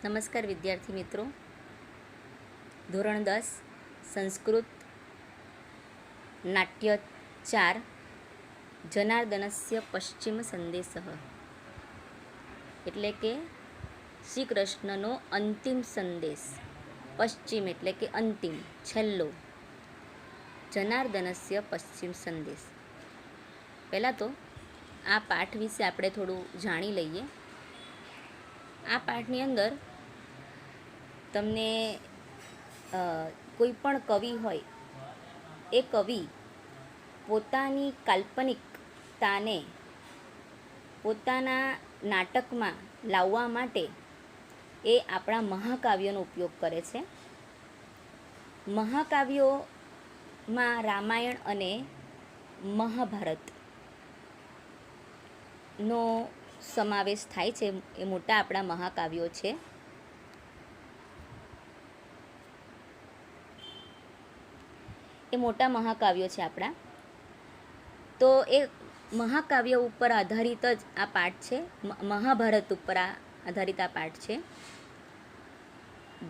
નમસ્કાર વિદ્યાર્થી મિત્રો. ધોરણ 10 સંસ્કૃત નાટ્ય 4 જનાર્દનસ્ય પશ્ચિમ સંદેશઃ એટલે કે શ્રી કૃષ્ણનો અંતિમ સંદેશ. પશ્ચિમ એટલે કે અંતિમ, છેલ્લો. જનાર્દનસ્ય પશ્ચિમ સંદેશ. પહેલાં તો આ પાઠ વિશે આપણે થોડું જાણી લઈએ. આ પાઠની અંદર તમને કોઈ પણ કવિ હોય એ કવિ પોતાની કાલ્પનિકતાને પોતાના નાટકમાં લાવવા માટે એ આપણા મહાકાવ્યોનો ઉપયોગ કરે છે. મહાકાવ્યોમાં રામાયણ અને મહાભારતનો સમાવેશ થાય છે. એ મોટા આપણા મહાકાવ્યો છે. એ મોટા મહાકાવ્યો છે આપણા. તો એ મહાકાવ્ય ઉપર આધારિત જ આ પાઠ છે. મહાભારત ઉપર આધારિત આ પાઠ છે.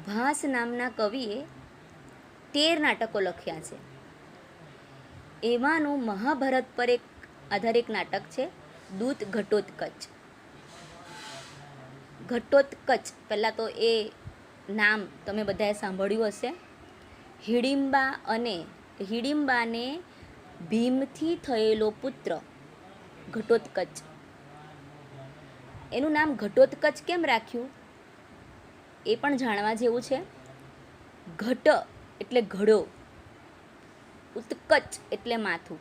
ભાસ નામના કવિએ 13 નાટકો લખ્યા છે. એમાંનું મહાભારત પર એક આધારિત નાટક છે દૂત ઘટોત્કચ. ઘટોત્કચ પહેલાં તો એ નામ તમે બધાએ સાંભળ્યું હશે. હિડિંબાને ભીમથી થયેલો પુત્ર ઘટોત્કચ. એનું નામ ઘટોત્કચ કેમ રાખ્યું એ પણ જાણવા જેવું છે. ઘટ એટલે ઘડો, ઉત્કચ એટલે માથું.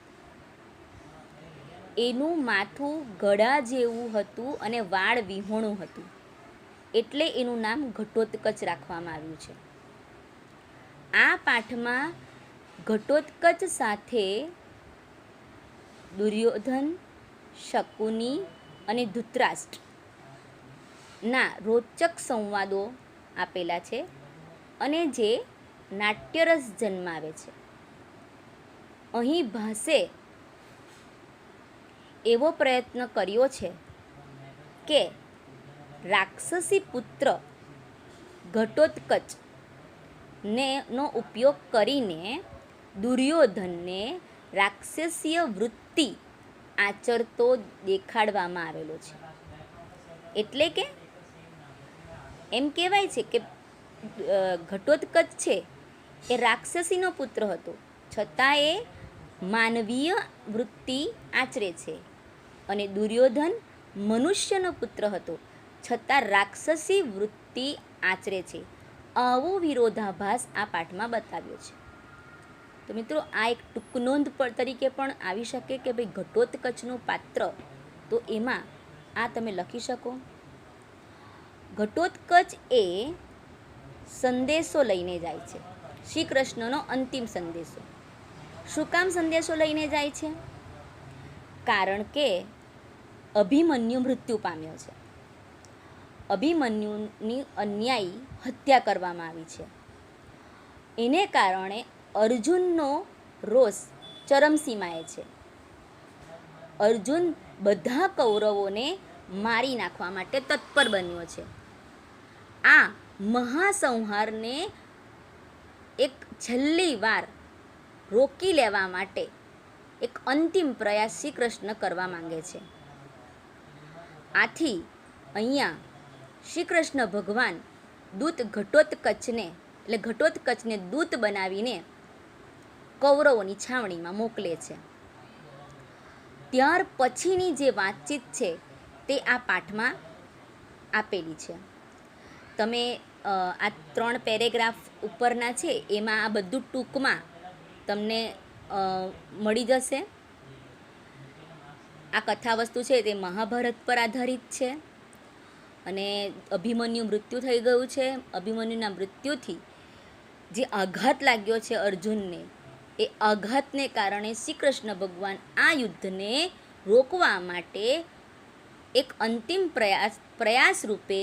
એનું માથું ઘડા જેવું હતું અને વાળ વિહોણું હતું, એટલે એનું નામ ઘટોત્કચ રાખવામાં આવ્યું છે. આ પાઠમાં ઘટોત્કચ સાથે દુર્યોધન, શકુની અને ધૃતરાષ્ટ્રના રોચક સંવાદો આપેલા છે અને જે નાટ્યરસ જન્માવે છે. અહીં ભાસે એવો પ્રયત્ન કર્યો છે કે રાક્ષસી પુત્ર ઘટોત્કચ નો ઉપયોગ કરીને દુર્યોધનને રાક્ષસીય વૃત્તિ આચરતો દેખાડવામાં આવેલો છે. એટલે કે એમ કહેવાય છે કે ઘટોત્કચ છે એ રાક્ષસીનો પુત્ર હતો, છતાં એ માનવીય વૃત્તિ આચરે છે. અને દુર્યોધન મનુષ્યનો પુત્ર હતો, છતાં રાક્ષસી વૃત્તિ આચરે છે. આવો વિરોધાભાસ આ પાઠમાં બતાવ્યો છે. તો મિત્રો, આ એક ટૂંક નોંધ તરીકે પણ આવી શકે કે ભાઈ ઘટોત્કચનું પાત્ર, તો એમાં આ તમે લખી શકો. ઘટોત્કચ એ સંદેશો લઈને જાય છે, શ્રી કૃષ્ણનો અંતિમ સંદેશો. શું કામ સંદેશો લઈને જાય છે? કારણ કે અભિમન્યુ મૃત્યુ પામ્યો છે. અભિમન્યુની અન્યાયી હત્યા કરવામાં આવી છે. એને કારણે અર્જુનનો રોષ ચરમસીમાએ છે. અર્જુન બધા કૌરવોને મારી નાખવા માટે તત્પર બન્યો છે. આ મહાસંહારને એક છેલ્લી વાર રોકી લેવા માટે એક અંતિમ પ્રયાસ શ્રી કૃષ્ણ કરવા માંગે છે. આથી અહીંયા શ્રી કૃષ્ણ ભગવાન દૂત ઘટોત્કચને દૂત બનાવીને કૌરવોની છાવણીમાં મોકલે છે. ત્યાર પછીની જે વાતચીત છે તે આ પાઠમાં આપેલી છે. તમે આ 3 પેરેગ્રાફ ઉપરના છે એમાં આ બધું ટૂંકમાં તમને મળી જશે. આ કથા વસ્તુ છે તે મહાભારત પર આધારિત છે અને અભિમન્યુ મૃત્યુ થઈ ગયું છે. અભિમન્યુના મૃત્યુથી જે આઘાત લાગ્યો છે અર્જુનને, એ આઘાતને કારણે શ્રી કૃષ્ણ ભગવાન આ યુદ્ધને રોકવા માટે એક અંતિમ પ્રયાસ રૂપે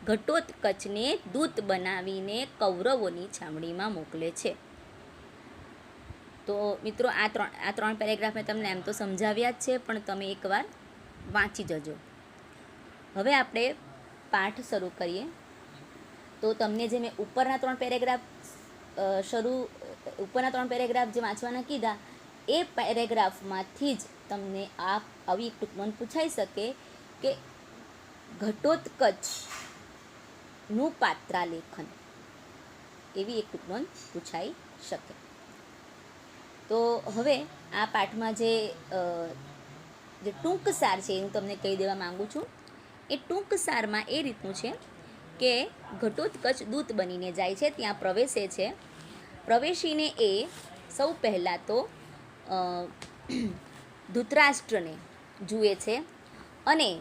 ઘટોત્કચને દૂત બનાવીને કૌરવોની છાવણીમાં મોકલે છે. તો મિત્રો, આ ત્રણ પેરેગ્રાફ મેં તમને એમ તો સમજાવ્યા જ છે, પણ તમે એકવાર વાંચી જજો. હવે આપણે પાઠ શરૂ કરીએ. તો તમને જે મેં ઉપરના 3 પેરેગ્રાફ ઉપરના 3 પેરેગ્રાફ જે વાંચવાના કીધા એ પેરેગ્રાફમાંથી જ તમને આવી એક ટૂંકનોંધ પૂછાઈ શકે કે ઘટોત્કચનું પાત્રાલેખન, એવી એક ટૂંકનોંધ પૂછાઈ શકે. તો હવે આ પાઠમાં જે ટૂંક સાર છે એ હું તમને કહી દેવા માંગુ છું. એ ટૂંક સારમાં એ રીતનું છે કે ઘટોત્કચ દૂત બનીને જાય છે, ત્યાં પ્રવેશે છે. પ્રવેશીને એ સૌ પહેલાં તો ધૃતરાષ્ટ્રને જુએ છે અને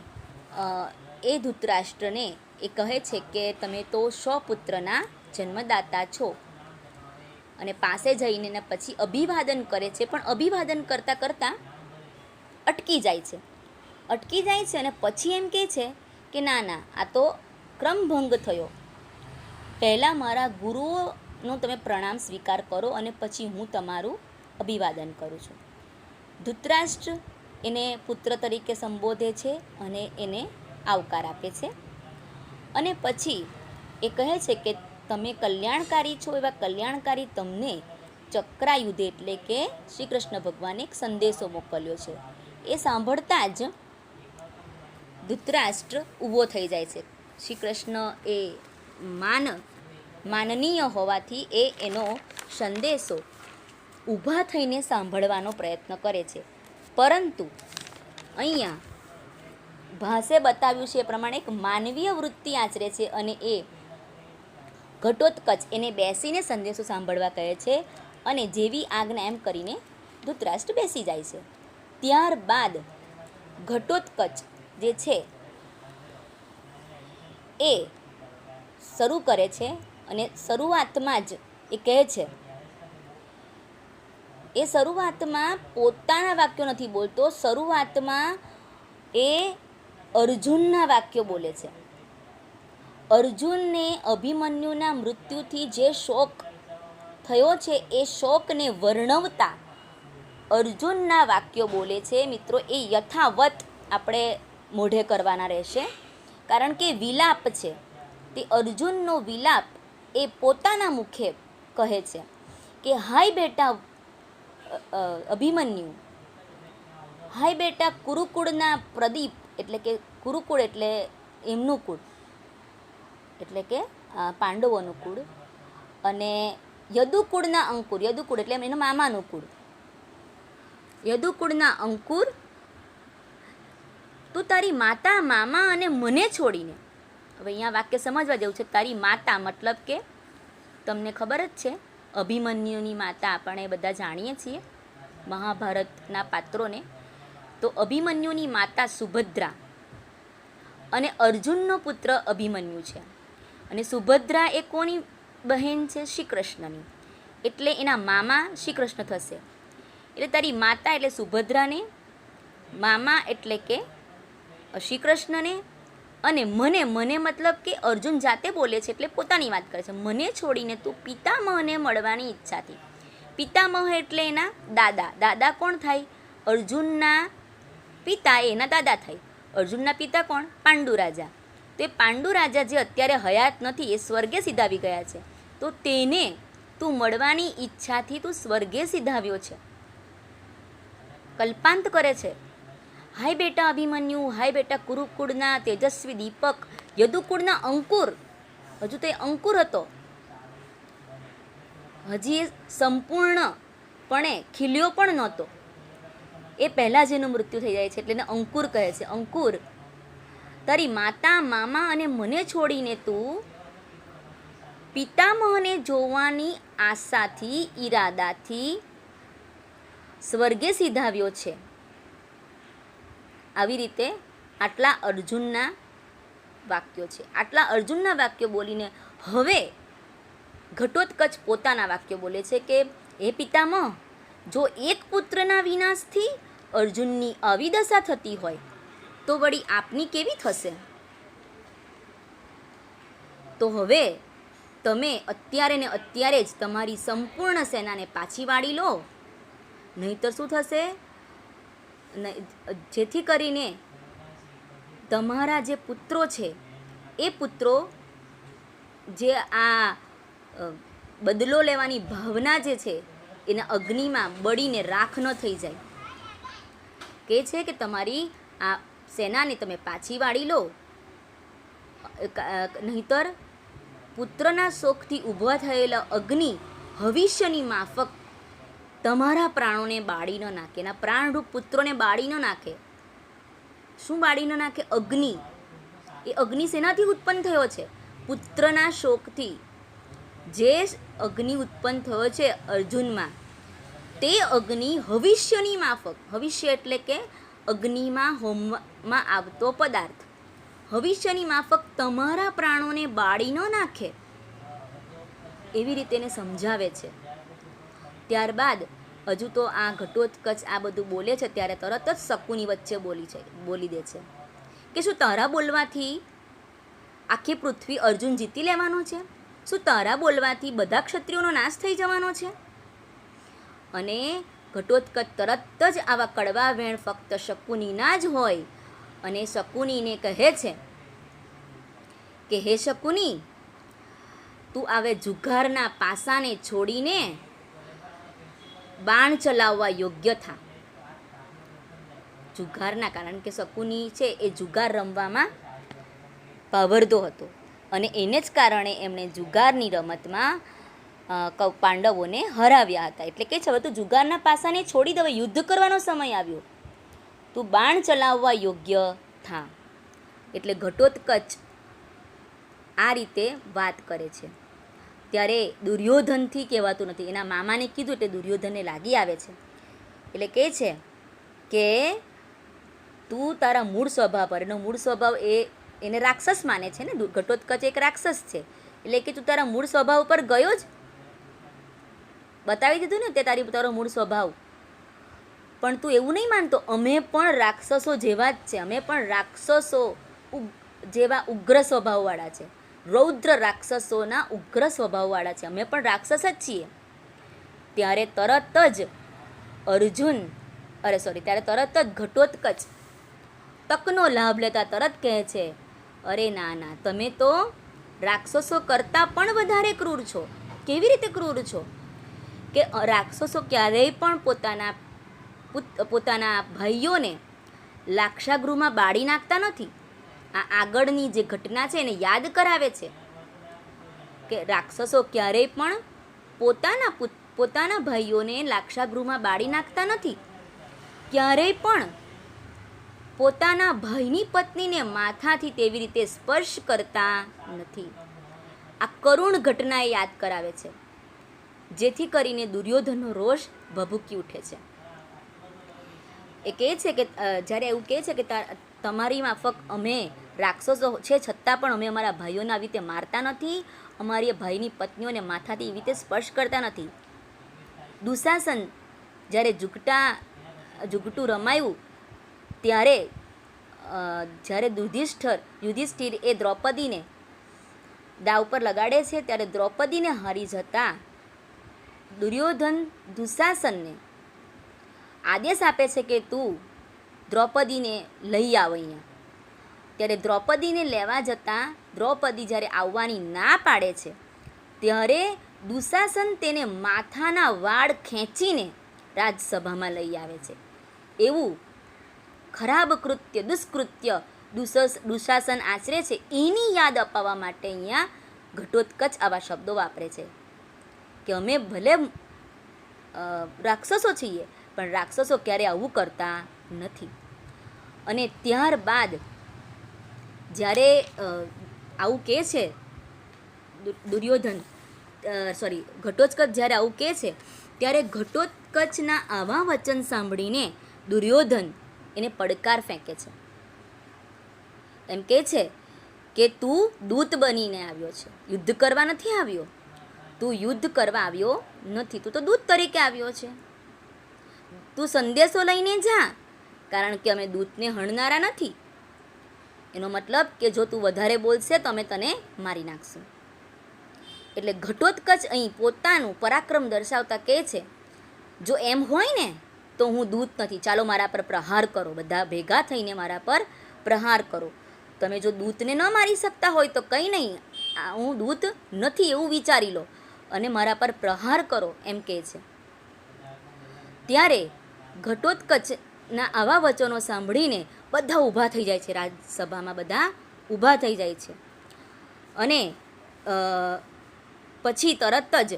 એ ધૃતરાષ્ટ્રને એ કહે છે કે તમે તો સ્વપુત્રના જન્મદાતા છો, અને પાસે જઈને પછી અભિવાદન કરે છે. પણ અભિવાદન કરતાં કરતાં અટકી જાય છે અને પછી એમ કહે છે કે ના ના, આ તો ક્રમભંગ થયો, પહેલાં મારા ગુરુઓનો તમે પ્રણામ સ્વીકાર કરો અને પછી હું તમારું અભિવાદન કરું છું. ધૃતરાષ્ટ્ર એને પુત્ર તરીકે સંબોધે છે અને એને આવકાર આપે છે. અને પછી એ કહે છે કે તમે કલ્યાણકારી છો, એવા કલ્યાણકારી તમને ચક્રાયુધે એટલે કે શ્રી કૃષ્ણ ભગવાને એક સંદેશો મોકલ્યો છે. એ સાંભળતા જ ધૃતરાષ્ટ્ર ઊભો થઈ જાય છે. શ્રી કૃષ્ણ એ માનનીય હોવાથી એનો સંદેશો ઊભા થઈને સાંભળવાનો પ્રયત્ન કરે છે. પરંતુ અહીંયા ભાસે બતાવ્યું છે એ પ્રમાણે એક માનવીય વૃત્તિ આચરે છે અને એ ઘટોત્કચ એને બેસીને સંદેશો સાંભળવા કહે છે અને જેવી આજ્ઞા એમ કરીને ધૃતરાષ્ટ્ર બેસી જાય છે. ત્યારબાદ ઘટોત્કચ જે છે એ શરૂ કરે છે અને શરૂઆતમાં જ એ કહે છે, એ શરૂઆતમાં પોતાના વાક્યો નથી બોલતો, શરૂઆતમાં એ અર્જુનના વાક્યો બોલે છે. અર્જુનને અભિમન્યુના મૃત્યુથી જે શોક થયો છે એ શોકને વર્ણવતા અર્જુનના વાક્યો બોલે છે. મિત્રો, એ યથાવત આપણે મોઢે કરવાના રહેશે, કારણ કે વિલાપ છે તે અર્જુનનો વિલાપ એ પોતાના મુખે કહે છે કે હાય બેટા અભિમન્યુ, હાય બેટા કુરુકુળના પ્રદીપ, એટલે કે કુરુકુળ એટલે એમનું કુળ, એટલે કે પાંડવોનું કુળ, અને યદુકુળના અંકુર, યદુકુળ એટલે એના મામાનું કુળ, યદુકુળના અંકુર, તું તારી માતા મામા અને મને છોડીને, હવે અહીંયા વાક્ય સમજવા જેવું છે, તારી માતા મતલબ કે તમને ખબર જ છે અભિમન્યુની માતા આપણે બધા જાણીએ છીએ મહાભારતના પાત્રોને. તો અભિમન્યુની માતા સુભદ્રા અને અર્જુનનો પુત્ર અભિમન્યુ છે, અને સુભદ્રા એ કોની બહેન છે? શ્રી કૃષ્ણની, એટલે એના મામા શ્રી કૃષ્ણ થશે. એટલે તારી માતા એટલે સુભદ્રાને, મામા એટલે કે શ્રી કૃષ્ણને, અને મને મતલબ કે અર્જુન જાતે બોલે છે એટલે પોતાની વાત કરે છે, મને છોડીને તું પિતામહને મળવાની ઈચ્છાથી. પિતામહ એટલે એના દાદા. દાદા કોણ થાય? અર્જુનના પિતા એના દાદા થાય. અર્જુનના પિતા કોણ? પાંડુ રાજા. તો એ પાંડુ રાજા જે અત્યારે હયાત નથી, એ સ્વર્ગે સિધાવી ગયા છે, તો તેને તું મળવાની ઈચ્છાથી તું સ્વર્ગે સિધાવ્યો છે. કલ્પાંત કરે છે, હાય બેટા અભિમન્યુ, હાય બેટા કુરુકુળના તેજસ્વી દીપક, યદુકુળના અંકુર. હજુ તો એ અંકુર હતો, હજી એ સંપૂર્ણપણે ખીલ્યો પણ નહોતો, એ પહેલાં જ એનું મૃત્યુ થઈ જાય છે, એટલે એને અંકુર કહે છે. અંકુર, તારી માતા મામા અને મને છોડીને તું પિતામહને જોવાની આશાથી, ઈરાદાથી સ્વર્ગે સિધાવ્યો છે. આવી રીતે આટલા અર્જુનના વાક્યો છે. આટલા અર્જુનના વાક્યો બોલીને હવે ઘટોત્કચ પોતાના વાક્યો બોલે છે કે હે પિતામહ, જો એક પુત્રના વિનાશથી અર્જુનની આવી દશા થતી હોય તો વળી આપની કેવી થશે? તો હવે તમે અત્યારે ને અત્યારે જ તમારી સંપૂર્ણ સેનાને પાછી વાળી લો, નહીંતર શું થશે? જેથી કરીને તમારા જે પુત્રો છે એ પુત્રો જે આ બદલો લેવાની ભાવના જે છે એના અગ્નિમાં બળીને રાખ ન થઈ જાય. કે છે કે તમારી આ સેનાને તમે પાછી વાળી લો, નહીતર પુત્રના શોકથી ઊભા થયેલા અગ્નિ ભવિષ્યની માફક તમારા પ્રાણોને બાળી ન નાખે, એના પ્રાણરૂપ પુત્રોને બાળી ન નાખે. શું બાળી ન નાખે? અગ્નિ. એ અગ્નિ શેનાથી ઉત્પન્ન થયો છે? પુત્રના શોકથી. જે અગ્નિ ઉત્પન્ન થયો છે અર્જુનમાં, તે અગ્નિ ભવિષ્યની માફક, ભવિષ્ય એટલે કે અગ્નિમાં હોમમાં આવતો પદાર્થ, ભવિષ્યની માફક તમારા પ્રાણોને બાળી ન નાખે, એવી રીતે એને સમજાવે છે. ત્યારબાદ હજુ તો આ ઘટોત્કચ આ બધું બોલે છે ત્યારે તરત જ શકુની વચ્ચે બોલી દે છે કે શું તારા બોલવાથી આખી પૃથ્વી અર્જુન જીતી લેવાનો છે? શું તારા બોલવાથી બધા ક્ષત્રિયોનો નાશ થઈ જવાનો છે? અને ઘટોત્કચ તરત જ આવા કડવા વેણ ફક્ત શકુનીના જ હોય અને શકુનીને કહે છે કે હે શકુની, તું આવે જુગારના પાસાને છોડીને બાણ ચલાવવા યોગ્ય થા. જુગારના, કારણ કે શકુની છે એ જુગાર રમવામાં પાવરદો હતો અને એને જ કારણે એમણે જુગારની રમતમાં પાંડવોને હરાવ્યા હતા. એટલે કે છે હવે તું જુગારના પાસાને છોડી દે, યુદ્ધ કરવાનો સમય આવ્યો, તું બાણ ચલાવવા યોગ્ય થા. એટલે ઘટોત્કચ આ રીતે વાત કરે છે. ત્યારે દુર્યોધનથી કહેવાતું નથી, એના મામાને કીધું એટલે દુર્યોધનને લાગી આવે છે. એટલે કહે છે કે તું તારા મૂળ સ્વભાવ પર, એનો મૂળ સ્વભાવ એને રાક્ષસ માને છે ને, ઘટોત્કચ એક રાક્ષસ છે, એટલે કે તું તારા મૂળ સ્વભાવ પર ગયો જ, બતાવી દીધું ને તે તારો મૂળ સ્વભાવ. પણ તું એવું નહીં માનતો, અમે પણ રાક્ષસો જેવા જ છે, અમે પણ રાક્ષસો જેવા ઉગ્ર સ્વભાવવાળા છે, રૌદ્ર રાક્ષસોના ઉગ્ર સ્વભાવવાળા છે, અમે પણ રાક્ષસ જ છીએ. ત્યારે તરત જ ઘટોત્કચ તકનો લાભ લેતા તરત કહે છે, અરે ના ના, તમે તો રાક્ષસો કરતાં પણ વધારે ક્રૂર છો. કેવી રીતે ક્રૂર છો? કે રાક્ષસો ક્યારેય પણ પોતાના ભાઈઓને લાક્ષાગૃહમાં બાળી નાખતા નથી. આ આગળની જે ઘટના છે એને યાદ કરાવે છે કે રાક્ષસો ક્યારેય પણ પોતાના ભાઈઓને લાક્ષાગૃહમાં બાળી નાખતા નથી. ક્યારેય પણ પોતાના ભાઈની પત્નીને માથાથી તેવી રીતે સ્પર્શ કરતા નથી. આ કરુણ ઘટના એ યાદ કરાવે છે, જેથી કરીને દુર્યોધનનો રોષ ભભૂકી ઉઠે છે. એ કહે છે કે જ્યારે એવું કહે છે કે તમારી માફક અમે રાક્ષસો છે છતાં પણ અમે અમારા ભાઈઓને આવી રીતે મારતા નથી, અમારી ભાઈની પત્નીઓને માથાથી એવી રીતે સ્પર્શ કરતા નથી. દુશાસન જ્યારે ઝૂકટું રમાયું ત્યારે જ્યારે યુધિષ્ઠિર એ દ્રૌપદીને દાવ પર લગાડે છે, ત્યારે દ્રૌપદીને હારી જતા દુર્યોધન દુશાસનને આદેશ આપે છે કે તું દ્રૌપદીને લઈ આવ અહીંયા. ત્યારે દ્રૌપદીને લેવા જતાં દ્રૌપદી જ્યારે આવવાની ના પાડે છે, ત્યારે દુશાસન તેને માથાના વાળ ખેંચીને રાજસભામાં લઈ આવે છે. એવું ખરાબ કૃત્ય, દુષ્કૃત્ય દુશાસન આચરે છે, એની યાદ અપાવવા માટે અહીંયા ઘટોત્કચ આવા શબ્દો વાપરે છે કે અમે ભલે રાક્ષસો છીએ પણ રાક્ષસો ક્યારેય આવું કરતા નથી. અને ત્યારબાદ જ્યારે આવું કહે છે ઘટોત્કચ જ્યારે આવું કહે છે, ત્યારે ઘટોત્કચના આવા વચન સાંભળીને દુર્યોધન એને પડકાર ફેંકે છે. એમ કહે છે કે તું દૂત બનીને આવ્યો છે, યુદ્ધ કરવા નથી આવ્યો, તું યુદ્ધ કરવા આવ્યો નથી, તું તો દૂત તરીકે આવ્યો છે. તું સંદેશો લઈને જા, કારણ કે અમે દૂતને હણનારા નથી. એનો મતલબ કે જો તું વધારે બોલશે તો અમે તને મારી નાખશું. એટલે ઘટોત્કચ અહીં પોતાનું પરાક્રમ દર્શાવતા કહે છે, જો એમ હોય ને તો હું દૂત નથી, ચાલો મારા પર પ્રહાર કરો, બધા ભેગા થઈને મારા પર પ્રહાર કરો. તમે જો દૂતને ન મારી શકતા હોય તો કંઈ નહીં, હું દૂત નથી એવું વિચારી લો અને મારા પર પ્રહાર કરો એમ કહે છે. ત્યારે ઘટોત્કચના આવા વચનો સાંભળીને બધા ઊભા થઈ જાય છે. રાજસભામાં બધા ઊભા થઈ જાય છે અને પછી તરત જ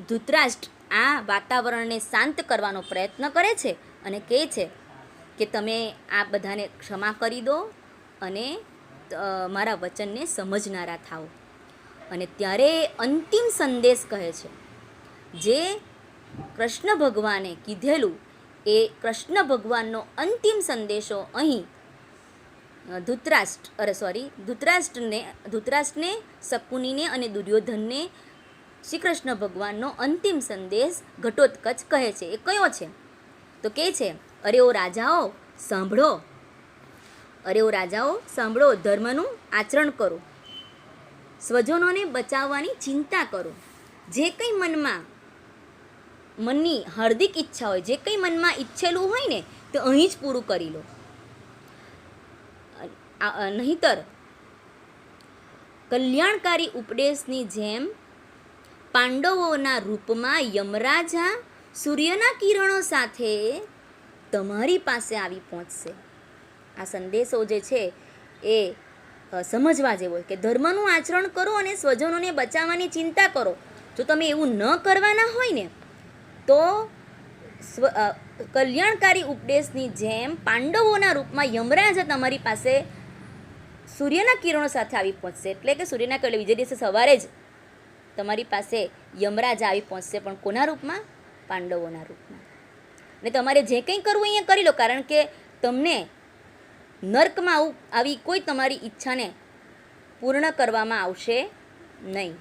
ધૃતરાષ્ટ્ર આ વાતાવરણને શાંત કરવાનો પ્રયત્ન કરે છે અને કહે છે કે તમે આ બધાને ક્ષમા કરી દો અને મારા વચનને સમજનારા થાઓ. અને ત્યારે અંતિમ સંદેશ કહે છે, જે કૃષ્ણ ભગવાને કીધેલું એ કૃષ્ણ ભગવાનનો અંતિમ સંદેશો અહીં ધૃતરાષ્ટ્રને, શકુનીને અને દુર્યોધનને શ્રી કૃષ્ણ ભગવાનનો અંતિમ સંદેશ ઘટોત્કચ કહે છે. એ કયો છે? તો કહે છે, અરે ઓ રાજાઓ સાંભળો, ધર્મનું આચરણ કરો, સ્વજનોને બચાવવાની ચિંતા કરો. જે કંઈ મનની હાર્દિક ઈચ્છા હોય, જે કંઈ મનમાં ઈચ્છેલું હોય ને તો અહીં જ પૂરું કરી લો. નહીંતર કલ્યાણકારી ઉપદેશની જેમ પાંડવોના રૂપમાં યમરાજા સૂર્યના કિરણો સાથે તમારી પાસે આવી પહોંચશે. આ સંદેશો જે છે એ સમજવા જેવો કે ધર્મનું આચરણ કરો અને સ્વજનોને બચાવવાની ચિંતા કરો. જો તમે એવું ન કરવાના હોય ને તો કલ્યાણકારી ઉપદેશની જેમ પાંડવોના રૂપમાં યમરાજા તમારી પાસે સૂર્યના કિરણો સાથે આવી પહોંચશે. એટલે કે સૂર્યના કિરણો બીજે દિવસે સવારે જ તમારી પાસે યમરાજા આવી પહોંચશે, પણ કોના રૂપમાં? પાંડવોના રૂપમાં. ને તમારે જે કંઈ કરવું અહીંયા કરી લો, કારણ કે તમને નર્કમાં આવી કોઈ તમારી ઈચ્છાને પૂર્ણ કરવામાં આવશે નહીં.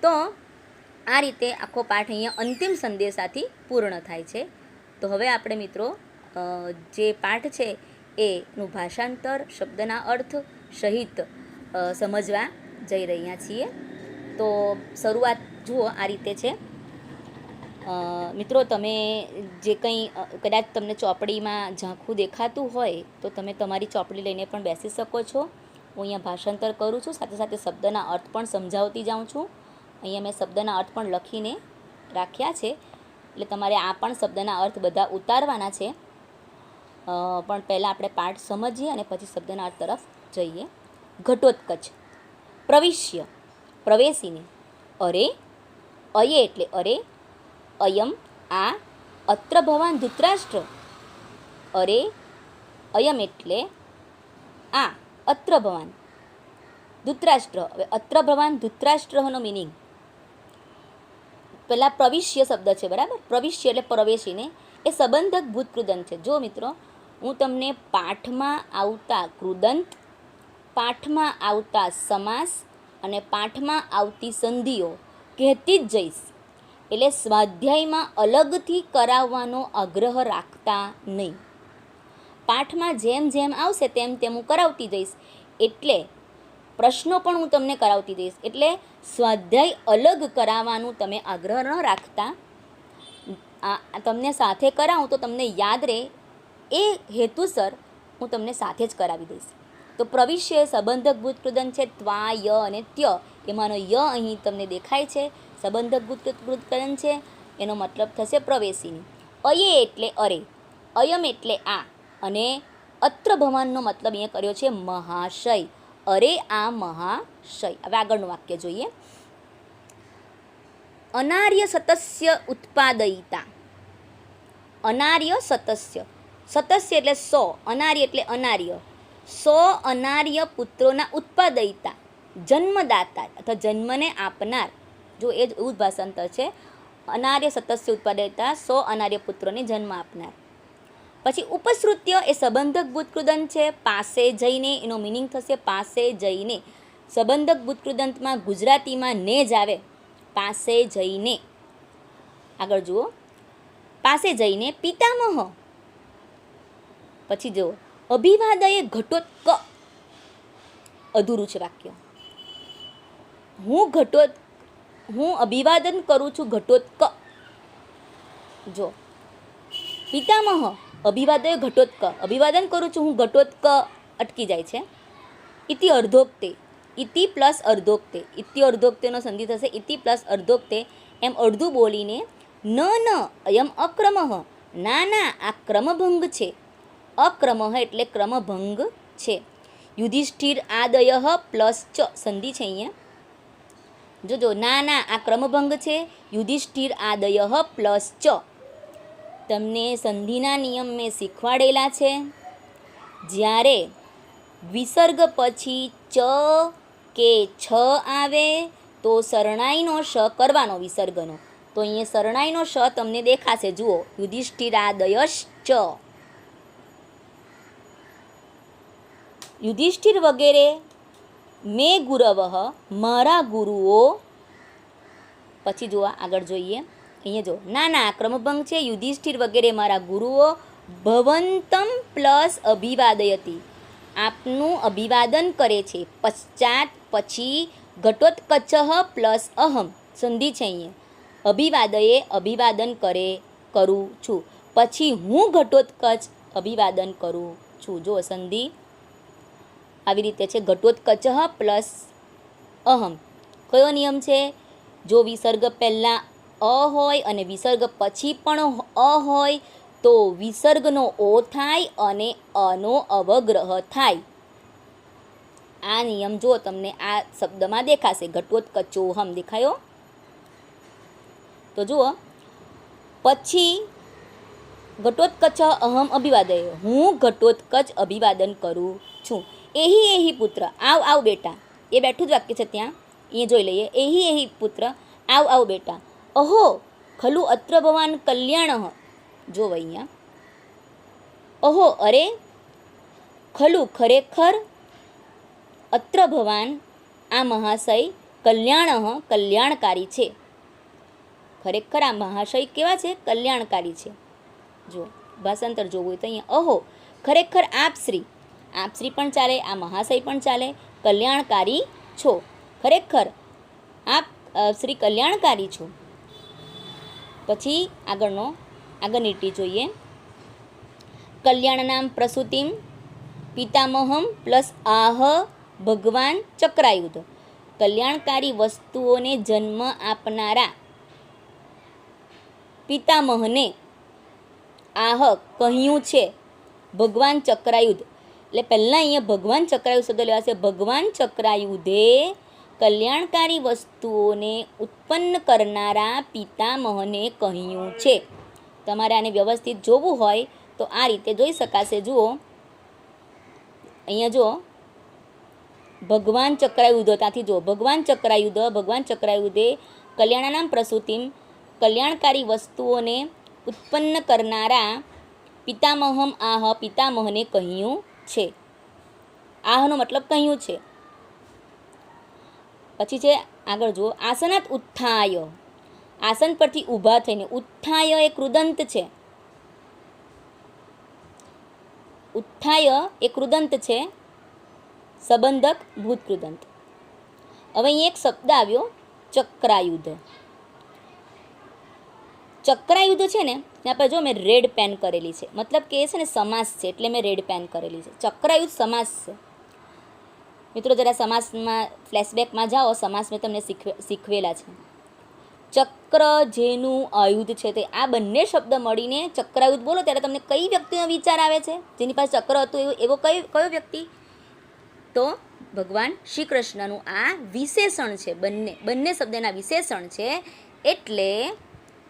તો આ રીતે આખો પાઠ અહીંયા અંતિમ સંદેશાથી પૂર્ણ થાય છે. તો હવે આપણે મિત્રો જે પાઠ છે એનું ભાષાંતર, શબ્દના અર્થ સહિત સમજવા જઈ રહ્યા છીએ. તો શરૂઆત જુઓ આ રીતે છે. મિત્રો તમે જે કંઈ કદાચ તમને ચોપડીમાં ઝાંખું દેખાતું હોય તો તમે તમારી ચોપડી લઈને પણ બેસી શકો છો. હું અહીંયા ભાષાંતર કરું છું, સાથે સાથે શબ્દના અર્થ પણ સમજાવતી જાઉં છું. અહીંયા મેં શબ્દના અર્થ પણ લખીને રાખ્યા છે, એટલે તમારે આ પણ શબ્દના અર્થ બધા ઉતારવાના છે. પણ પહેલાં આપણે પાઠ સમજીએ અને પછી શબ્દના અર્થ તરફ જઈએ. ઘટોત્કચ, પ્રવિશ્ય, પ્રવેશીને, અરે, અયે એટલે અરે, અયમ આ, અત્ર ભવાન ધૃતરાષ્ટ્ર, અરે, અયમ એટલે આ, અત્ર ભવાન ધૃતરાષ્ટ્ર. હવે અત્ર ભવાન ધૃતરાષ્ટ્રનો મિનિંગ, પહેલાં પ્રવિશ્ય શબ્દ છે, બરાબર? પ્રવિશ્ય એટલે પ્રવેશીને, એ સંબંધક ભૂત કૃદંત છે. જો મિત્રો, હું તમને પાઠમાં આવતા કૃદંત, પાઠમાં આવતા સમાસ અને પાઠમાં આવતી સંધિઓ કહેતી જ જઈશ. એટલે સ્વાધ્યાયમાં અલગથી કરાવવાનો આગ્રહ રાખતા નહીં. પાઠમાં જેમ જેમ આવશે તેમ તેમ હું કરાવતી જઈશ. એટલે પ્રશ્નો પણ હું તમને કરાવતી જઈશ. એટલે સ્વાધ્યાય અલગ કરાવવાનું તમે આગ્રહ ન રાખતા. તમને સાથે કરાવું તો તમને યાદ રહે એ હેતુસર હું તમને સાથે જ કરાવી દઈશ. તો પ્રવિશ્ય સંબંધક ભૂત કૃદંત છે. ત્વા, ય અને ત્ય, એમાંનો ય અહીં તમને દેખાય છે, સંબંધક ભૂત કૃદંત છે. એનો મતલબ થશે પ્રવેશીની. અયે એટલે અરે, અયમ એટલે આ, અને અત્ર ભવાનનો મતલબ અહીંયા કર્યો છે મહાશય. અરે આ મહાશય. હવે આગળનું વાક્ય જોઈએ. અનાર્ય સતસ્ય ઉત્પાદયિતા. અનાર્ય સતસ્ય, સતસ્ય એટલે 100, અનાર્ય એટલે અનાર્ય. 100 અનાર્ય પુત્રોના ઉત્પાદયિતા, જન્મદાતા અથવા જન્મને આપનાર. જો એ જ એવું જ ભાષાંતર છે. અનાર્ય સતસ્ય ઉત્પાદયિતા, 100 અનાર્ય પુત્રોને જન્મ આપનાર. પછી ઉપશ્રુત્ય એ સંબંધક ભૂત કૃદંત છે. પાસે જઈને, એનો મિનિંગ થશે પાસે જઈને. સંબંધક ભૂત કૃદંતમાં ગુજરાતીમાં ને જ આવે, પાસે જઈને. આગળ જુઓ, પાસે જઈને પિતામહ. પછી જુઓ, અભિવાદયે ઘટોત્ક, અધૂરું છે વાક્ય. હું અભિવાદન કરું છું ઘટોત્ક. જો પિતામહ અભિવાદય ઘટોત્ક, અભિવાદન કરું છું હું, ઘટોત્ક અટકી જાય છે. ઇતિ અર્ધોક્તે, ઇતિ પ્લસ અર્ધોક્તે, ઇતિ અર્ધોક્તેનો સંધિ થશે ઇતિ પ્લસ અર્ધોક્તે, એમ અડધું બોલીને ન અયમ અક્રમઃ, ના ના આ ક્રમભંગ છે. અક્રમઃ એટલે ક્રમભંગ છે. યુધિષ્ઠિર આદય પ્લસ ચ સંધિ છે અહીંયા, જોજો, ના ના આ ક્રમભંગ છે. યુધિષ્ઠિર આદય પ્લસ ચ, તમને સંધિના નિયમ મેં શીખવાડેલા છે. જ્યારે વિસર્ગ પછી ચ કે છ આવે તો શરણાઈનો શ કરવાનો વિસર્ગનો. તો અહીંયા શરણાઈનો શ તમને દેખાશે, જુઓ, યુધિષ્ઠિરાદયશ્ચ. યુધિષ્ઠિર વગેરે મેં ગુરવઃ, મારા ગુરુઓ. પછી જુઓ આગળ જોઈએ, અહીંયા જો, ના ના ક્રમભંગ છે. યુધિષ્ઠિર વગેરે મારા ગુરુઓ ભવંતમ પ્લસ અભિવાદયતી, આપનું અભિવાદન કરે છે. પશ્ચાત પછી ઘટોત્કચ પ્લસ અહમ સંધિ છે અહીંયા, અભિવાદયે અભિવાદન કરું છું, પછી હું ઘટોત્કચ અભિવાદન કરું છું. જો સંધિ આવી રીતે છે, ઘટોત્કચ પ્લસ અહમ. કયો નિયમ છે? જો વિસર્ગ પહેલાં અ હોય અને વિસર્ગ પછી પણ અ હોય તો વિસર્ગનો ઓ થાય અને અનો અવગ્રહ થાય. આ નિયમ જો તમને આ શબ્દમાં દેખાશે, ઘટોત્કચોહમ દેખાયો? તો જુઓ, પછી ઘટોત્કચ અહમ અભિવાદય, હું ઘટોત્કચ અભિવાદન કરું છું. એહી એહી પુત્ર, આવ આવ બેટા, એ બેઠું જ વાક્ય છે ત્યાં, એ જોઈ લઈએ. એહી એહી પુત્ર, આવ આવ બેટા. અહો ખલુ અત્ર ભવાન કલ્યાણ, જો અહીંયા, અહો અરે, ખલુ ખરેખર, અત્ર ભવાન આ મહાશય, કલ્યાણ કલ્યાણકારી છે. ખરેખર આ મહાશય કેવા છે? કલ્યાણકારી છે. જો ભાષાંતર જોવું હોય તો અહીંયા અહો ખરેખર આપ શ્રી, આપ શ્રી પણ ચાલે, આ મહાશય પણ ચાલે, કલ્યાણકારી છો. ખરેખર આપ શ્રી કલ્યાણકારી છો. પછી આગળની લીટી જોઈએ, કલ્યાણ નામ પ્રસૂતિમ પિતામહમ પ્લસ આહ ભગવાન ચક્રાયુધ, કલ્યાણકારી વસ્તુઓને જન્મ આપનારા પિતામહને આહ કહ્યું છે ભગવાન ચક્રાયુધ. એટલે પહેલાં અહીંયા ભગવાન ચક્રાયુધ શબ્દ લેવાશે. ભગવાન ચક્રાયુધે કલ્યાણકારી વસ્તુઓને ઉત્પન્ન કરનારા પિતામહને કહ્યું છે. તમારે આને વ્યવસ્થિત જોવું હોય તો આ રીતે જોઈ શકાશે. જુઓ અહીંયા, જુઓ, ભગવાન ચક્રાયુધ, ત્યાંથી જુઓ, ભગવાન ચક્રાયુધે કલ્યાણાનામ પ્રસૂતિમ, કલ્યાણકારી વસ્તુઓને ઉત્પન્ન કરનારા પિતામહમ આહ, પિતામહને કહ્યું છે. આહનો મતલબ કહ્યું છે. પછી છે આગળ જુઓ, આસનાત ઉત્થાય, આસન પરથી ઊભા થઈને, ઉત્થાય એ કૃદંત છે. ઉત્થાય એ કૃદંત છે, સંબંધક ભૂતકૃદંત. હવે અહીં એક શબ્દ આવ્યો ચક્રાયુધ. ચક્રાયુધ છે ને, ત્યાં પર જો મેં રેડ પેન કરેલી છે, મતલબ કે એ છે ને સમાસ છે, એટલે મેં રેડ પેન કરેલી છે. ચક્રાયુધ સમાસ છે. મિત્રો જરા સમાસમાં ફ્લેશબેકમાં જાઓ, સમાસ મેં તમને શીખવેલા છે. ચક્ર જેનું આયુધ છે તે, આ બંને શબ્દ મળીને ચક્રાયુધ બોલો ત્યારે તમને કઈ વ્યક્તિનો વિચાર આવે છે? જેની પાસે ચક્ર હતું એવો કયો વ્યક્તિ? તો ભગવાન શ્રી કૃષ્ણનું આ વિશેષણ છે. બંને શબ્દના વિશેષણ છે, એટલે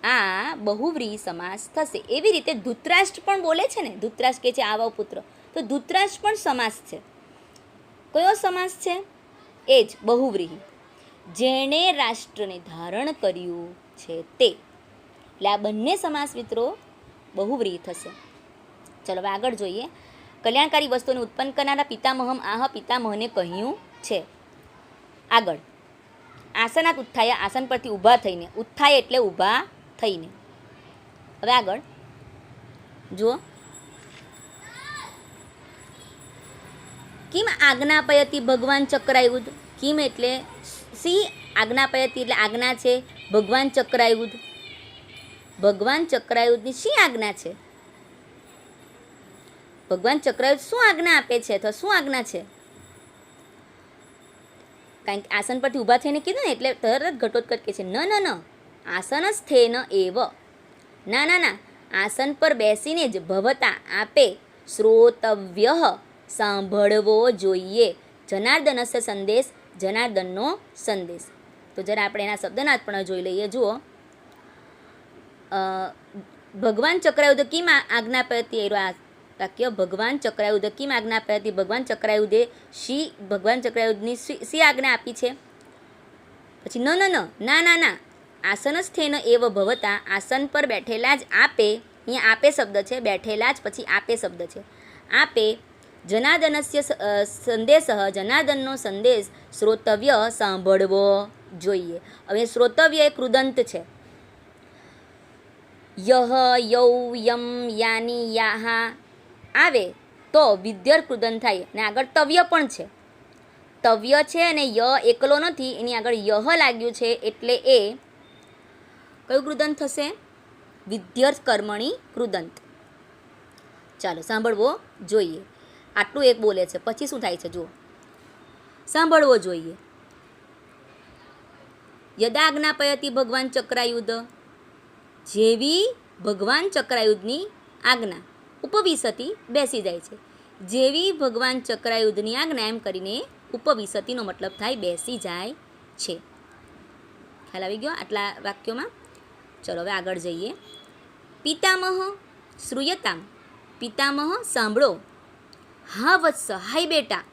આ બહુવ્રીહી સમાસ થશે. એવી રીતે ધૃતરાષ્ટ્ર પણ બોલે છે ને, ધૃતરાષ્ટ્ર કહે છે આવો પુત્ર, તો ધૃતરાષ્ટ્ર પણ સમાસ છે. કયો સમાસ છે? એ જ બહુવ્રીહી, જેણે રાષ્ટ્રને ધારણ કર્યું છે તે. એટલે આ બંને સમાસ મિત્રો બહુવ્રીહી થશે. ચલો હવે આગળ જોઈએ, કલ્યાણકારી વસ્તુને ઉત્પન્ન કરનારા પિતામહમ આહ, પિતામહને કહ્યું છે. આગળ આસનાત ઉત્થાય, આસન પરથી ઊભા થઈને, ઉત્થાય એટલે ઊભા થઈને. હવે આગળ જુઓ, કિમ આજ્ઞાપયતી ભગવાન ચક્રાયુધ, કિમ એટલે સી, આજ્ઞાપયતી એટલે આજ્ઞા છે. ભગવાન ચક્રાયુધ, ભગવાન ચક્રાયુધની શી આજ્ઞા છે? ભગવાન ચક્રાયુધ શું આજ્ઞા આપે છે અથવા શું આજ્ઞા છે? કારણ કે આસન પરથી ઊભા થઈને કીધું ને એટલે તરત ઘટોત્કચ કહે છે ન ન ન આસન સ્થેન એવ, ના ના ના, આસન પર બેસીને જ ભવતા આપે શ્રોતવ્ય સાંભળવો જોઈએ જનાર્દનસ્ય સંદેશ, જનાર્દનનો સંદેશ. તો જરા આપણે એના શબ્દનાથ પણ જોઈ લઈએ. જુઓ, ભગવાન ચક્રાયુધ કિમ આજ્ઞાપયતિ, એ વાક્ય ભગવાન ચક્રાયુધ કિમ આજ્ઞાપયતિ, ભગવાન ચક્રાયુધે ભગવાન ચક્રાયુધની શી આજ્ઞા આપી છે? પછી ન ન ન, ના ના ના, આસન સ્થેન એવ ભવતા, આસન પર બેઠેલા જ આપે, અહીંયા આપે શબ્દ છે, બેઠેલા જ પછી આપે શબ્દ છે, આપે જનાર્દનસ્ય સંદેશ, જનાર્દનનો સંદેશ શ્રોતવ્ય સાંભળવો જોઈએ. હવે શ્રોતવ્ય એ કૃદંત છે. યહ યૌ યમ યાની યાહા આવે તો વિદ્યર કૃદંત થાય, અને આગળ તવ્ય પણ છે. તવ્ય છે અને ય એકલો નથી, એની આગળ યહ લાગ્યું છે એટલે એ કયું કૃદંત થશે? વિદ્યર્થ કર્મણી કૃદંત. ચાલો સાંભળવો જોઈએ. આટલું એક બોલે છે, પછી શું થાય છે જુઓ. સાંભળવો જોઈએ. યદા આજ્ઞાપયતિ ભગવાન ચક્રાયુધ, જેવી ભગવાન ચક્રાયુધની આજ્ઞા, ઉપવિશતી બેસી જાય છે. જેવી ભગવાન ચક્રાયુધની આજ્ઞા, એમ કરીને ઉપવિશતીનો મતલબ થાય બેસી જાય છે. ખ્યાલ આવી ગયો આટલા વાક્યોમાં? ચલો હવે આગળ જઈએ. પિતામહ શ્રૂયતામ, પિતામહ સાંભળો. હા વત્સ, હાય બેટા.